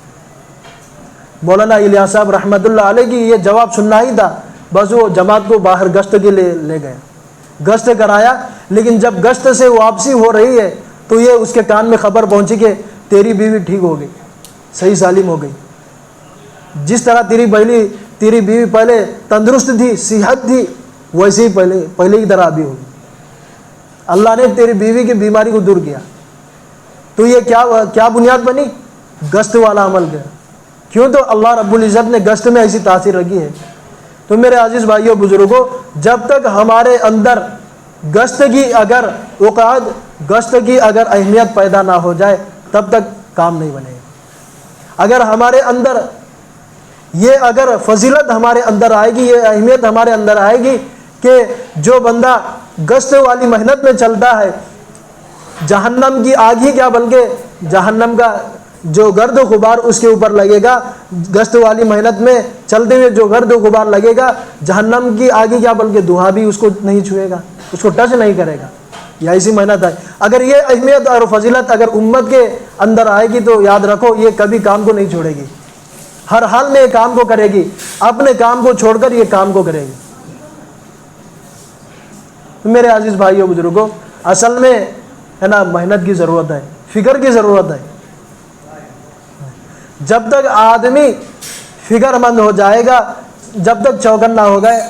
Speaker 1: مولانا الیاس صاحب رحمۃ اللہ علیہ کی یہ جواب سننا ہی تھا، بس وہ جماعت کو باہر گشت کے لیے لے گئے، گشت کرایا، لیکن جب گشت سے واپسی ہو رہی ہے تو یہ اس کے کان میں خبر پہنچی کہ تیری بیوی ٹھیک ہو گئی، صحیح سالم ہو گئی، جس طرح تیری بیوی پہلے تندرست تھی، صحت تھی، ویسے ہی پہلے کی طرح ابھی ہوگی، اللہ نے تیری بیوی کی بیماری کو دور کیا۔ تو یہ کیا بنیاد بنی؟ گشت والا عمل کیا، کیوں؟ تو اللہ رب العزت نے گشت میں ایسی تاثیر رکھی ہے۔ تو میرے عزیز بھائیوں بزرگوں، جب تک ہمارے اندر گشت کی اگر اوقات، گشت کی اگر اہمیت پیدا نہ ہو جائے تب تک کام نہیں بنے گا۔ اگر ہمارے اندر یہ اگر فضیلت ہمارے اندر آئے گی، یہ اہمیت ہمارے اندر آئے گی کہ جو بندہ گشت والی محنت میں چلتا ہے، جہنم کی آگ ہی کیا بلکہ جہنم کا جو گرد و غبار اس کے اوپر لگے گا، گشت والی محنت میں چلتے ہوئے جو گرد و غبار لگے گا، جہنم کی آگ ہی کیا بلکہ دھواں بھی اس کو نہیں چھوئے گا، اس کو ٹچ نہیں کرے گا۔ یہ ایسی محنت ہے۔ اگر یہ اہمیت اور فضیلت اگر امت کے اندر آئے گی تو یاد رکھو یہ کبھی کام کو نہیں چھوڑے گی، ہر حال میں یہ کام کو کرے گی، اپنے کام کو چھوڑ کر یہ کام کو کرے گی۔ میرے عزیز بھائیوں بزرگوں، اصل میں ہے نا محنت کی ضرورت ہے، فکر کی ضرورت ہے۔ جب تک آدمی فکر مند ہو جائے گا، جب تک چوکنا ہو گئے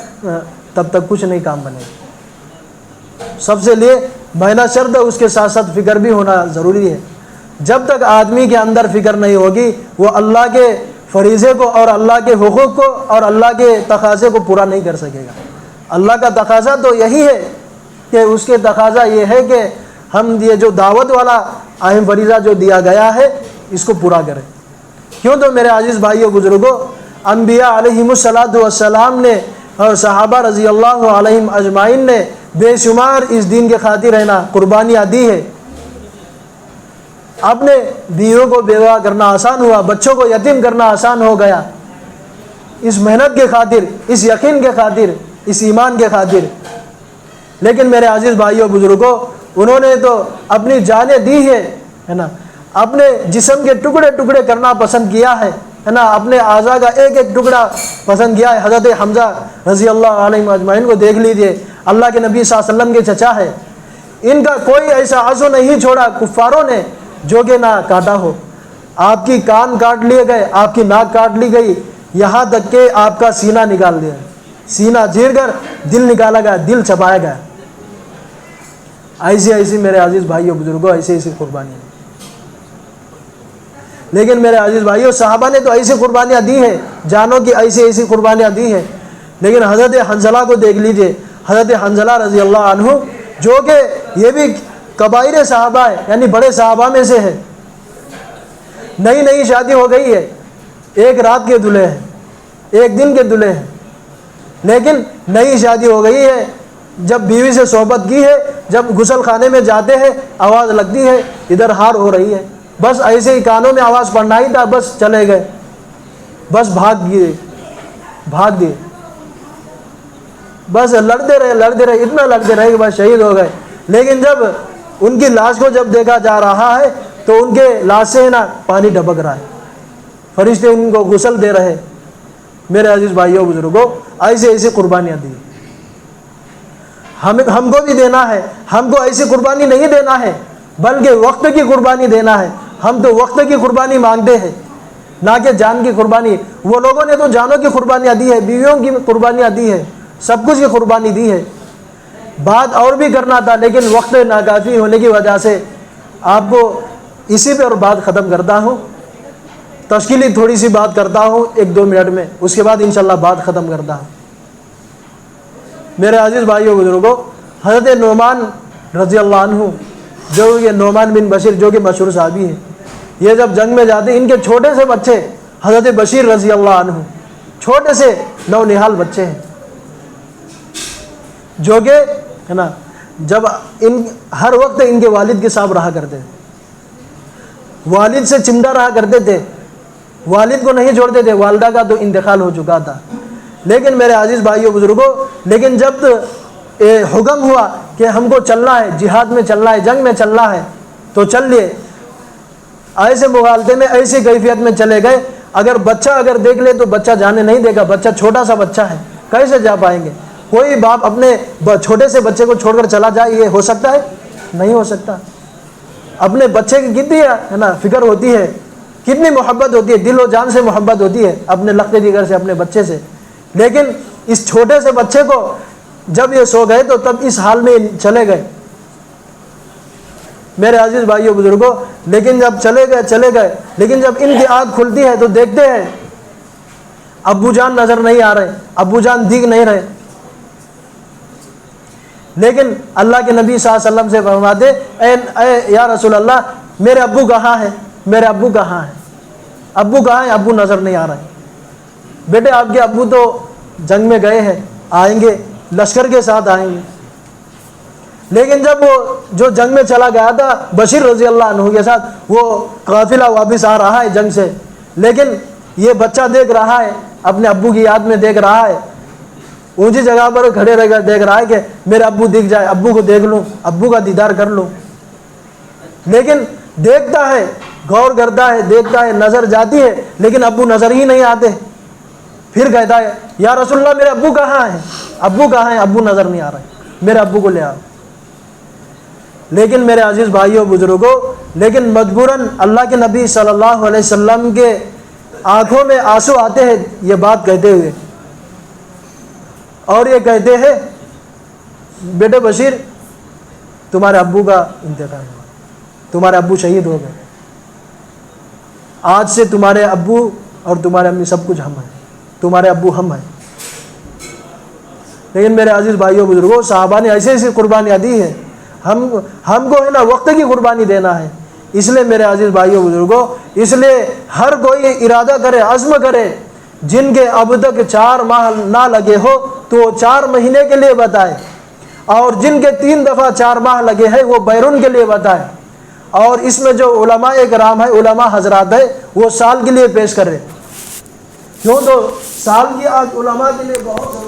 Speaker 1: تب تک کچھ نہیں کام بنے گا۔ سب سے لیے محنت شرط ہے، اس کے ساتھ ساتھ فکر بھی ہونا ضروری ہے۔ جب تک آدمی کے اندر فکر نہیں ہوگی وہ اللہ کے فریضے کو اور اللہ کے حقوق کو اور اللہ کے تقاضے کو پورا نہیں کر سکے گا۔ اللہ کا تقاضا تو یہی ہے کہ اس کے تقاضا یہ ہے کہ ہم یہ جو دعوت والا اہم فریضہ جو دیا گیا ہے اس کو پورا کریں۔ کیوں تو میرے عزیز بھائیوں بزرگوں، انبیاء علیہم السلام نے اور صحابہ رضی اللہ علیہم اجمعین نے بے شمار اس دین کے خاطر ہے نا قربانیاں دی ہے۔ اپنے بیویوں کو بیوہ کرنا آسان ہوا، بچوں کو یتیم کرنا آسان ہو گیا، اس محنت کے خاطر، اس یقین کے خاطر، اس ایمان کے خاطر۔ لیکن میرے عزیز بھائیوں بزرگوں، انہوں نے تو اپنی جانیں دی ہے نا، اپنے جسم کے ٹکڑے ٹکڑے کرنا پسند کیا ہے نا، اپنے اعضاء کا ایک ایک ٹکڑا پسند کیا ہے۔ حضرت حمزہ رضی اللہ عنہ اجمعین کو دیکھ لیجئے، اللہ کے نبی صلی اللہ علیہ وسلم کے چچا ہے، ان کا کوئی ایسا عضو نہیں چھوڑا کفاروں نے جو کہ نہ کاٹا ہو۔ آپ کی کان کاٹ لیے گئے، آپ کی ناک کاٹ لی گئی، یہاں تک کہ آپ کا سینہ نکال دیا، سینہ چیر کر دل نکالا گیا، دل چبایا گیا۔ ایسی ایسی میرے عزیز بھائیوں بزرگوں، ایسی ایسی قربانی ہے۔ لیکن میرے عزیز بھائیوں، صحابہ نے تو ایسی قربانیاں دی ہیں، جانوں کی ایسی ایسی قربانیاں دی ہیں۔ لیکن حضرت حنظلہ کو دیکھ لیجئے، حضرت حنظلہ رضی اللہ عنہ جو کہ یہ بھی کبائر صحابہ ہے، یعنی بڑے صحابہ میں سے ہے، نئی نئی شادی ہو گئی ہے، ایک رات کے دلہے ہیں، ایک دن کے دلہے ہیں، لیکن نئی شادی ہو گئی ہے، جب بیوی سے صحبت کی ہے، جب غسل خانے میں جاتے ہیں آواز لگتی ہے ادھر ہار ہو رہی ہے، بس ایسے ہی کانوں میں آواز پڑنا ہی تھا، بس چلے گئے، بس بھاگ دیے، بس لڑتے رہے، اتنا لڑتے رہے کہ بس شہید ہو گئے۔ لیکن جب ان کی لاش کو جب دیکھا جا رہا ہے تو ان کے لاش سے نا پانی ڈبک رہا ہے، فرشتے ان کو غسل دے رہے۔ میرے عزیز بھائیوں بزرگوں، ایسی ایسی قربانیاں دی، ہم کو بھی دینا ہے۔ ہم کو ایسی قربانی نہیں دینا ہے بلکہ وقت کی قربانی دینا ہے۔ ہم تو وقت کی قربانی مانگتے ہیں، نہ کہ جان کی قربانی۔ وہ لوگوں نے تو جانوں کی قربانیاں دی ہے، بیویوں کی قربانیاں دی ہے، سب کچھ کی قربانی دی ہے۔ بات اور بھی کرنا تھا لیکن وقت ناکافی ہونے کی وجہ سے آپ کو اسی پر بات ختم کرتا ہوں۔ تشکیلی تھوڑی سی بات کرتا ہوں 1-2 منٹ میں، اس کے بعد انشاءاللہ بات ختم کرتا ہوں۔ میرے عزیز بھائیوں بزرگوں، حضرت نعمان رضی اللہ عنہ، جو یہ نعمان بن بشیر جو کہ مشہور صحابی ہیں، یہ جب جنگ میں جاتے ہیں، ان کے چھوٹے سے بچے حضرت بشیر رضی اللہ عنہ، چھوٹے سے نونہال بچے ہیں، جو کہ ہے نا جب ہر وقت ان کے والد کے ساتھ رہا کرتے تھے، والد سے چمٹا رہا کرتے تھے، والد کو نہیں چھوڑتے تھے، والدہ کا تو انتقال ہو چکا تھا۔ لیکن میرے عزیز بھائیوں بزرگوں، لیکن جب حکم ہوا کہ ہم کو چلنا ہے، جہاد میں چلنا ہے، جنگ میں چلنا ہے، تو چل لیے۔ ایسے مغالطے میں، ایسی کیفیت میں چلے گئے، اگر بچہ اگر دیکھ لے تو بچہ جانے نہیں دے گا، بچہ چھوٹا سا بچہ ہے، کیسے جا پائیں گے؟ کوئی باپ اپنے چھوٹے سے بچے کو چھوڑ کر چلا جائے، یہ ہو سکتا ہے؟ نہیں ہو سکتا۔ اپنے بچے کی کتنی ہے نا فکر ہوتی ہے، کتنی محبت ہوتی ہے، دل و جان سے محبت ہوتی ہے اپنے لقت دیگر سے، اپنے بچے سے۔ لیکن اس چھوٹے سے بچے کو جب یہ سو گئے تو تب اس حال میں چلے گئے میرے عزیز بھائیوں بزرگوں۔ لیکن جب چلے گئے، لیکن جب ان کی آنکھ کھلتی ہے تو دیکھتے ہیں ابو جان نظر نہیں آ رہے، ابو جان دکھ نہیں رہے، لیکن اللہ کے نبی صلی اللہ علیہ وسلم سے فرماتے اے یا رسول اللہ میرے ابو کہاں ہیں، میرے ابو کہاں ہیں، ابو کہاں ہیں، ابو نظر نہیں آ رہے۔ بیٹے آپ کے ابو تو جنگ میں گئے ہیں، آئیں گے، لشکر کے ساتھ آئیں گے، لیکن جب وہ جو جنگ میں چلا گیا تھا بشیر رضی اللہ عنہ کے ساتھ، وہ قافلہ واپس آ رہا ہے جنگ سے، لیکن یہ بچہ دیکھ رہا ہے، اپنے ابو کی یاد میں دیکھ رہا ہے، اونچی جگہ پر کھڑے رہ کر دیکھ رہا ہے کہ میرے ابو دکھ جائے، ابو کو دیکھ لوں، ابو کا دیدار کر لوں، لیکن دیکھتا ہے، غور کرتا ہے، دیکھتا ہے، نظر جاتی ہے، لیکن ابو نظر ہی نہیں آتے۔ پھر کہتا ہے یا رسول اللہ میرے ابو کہاں ہیں، ابو کہاں ہیں، ابو نظر نہیں آ رہے، میرے ابو کو لے آؤ۔ لیکن میرے عزیز بھائیوں بزرگوں، لیکن مجبوراً اللہ کے نبی صلی اللہ علیہ وسلم کے آنکھوں میں آنسو آتے ہیں یہ بات کہتے ہوئے، اور یہ کہتے ہیں بیٹے بشیر تمہارے ابو کا انتقال ہوا، تمہارے ابو شہید ہو گئے، آج سے تمہارے ابو اور تمہارے امی سب کچھ ہم ہیں، تمہارے ابو ہم ہیں۔ لیکن میرے عزیز بھائیوں بزرگوں، صحابہ نے ایسی ایسی قربانیاں دی ہیں، ہم کو ہے نا وقت کی قربانی دینا ہے۔ اس لیے میرے عزیز بھائیوں بزرگوں، اس لیے ہر کوئی ارادہ کرے، عزم کرے، جن کے اب تک 4 ماہ نہ لگے ہو تو وہ 4 مہینے کے لیے بتائے، اور جن کے 3 دفعہ 4 ماہ لگے ہیں وہ بیرون کے لیے بتائے، اور اس میں جو علماء کرام ہے، علماء حضرات ہے، وہ سال کے لیے پیش کرے، کیوں تو سال کی آج علماء کے لیے بہت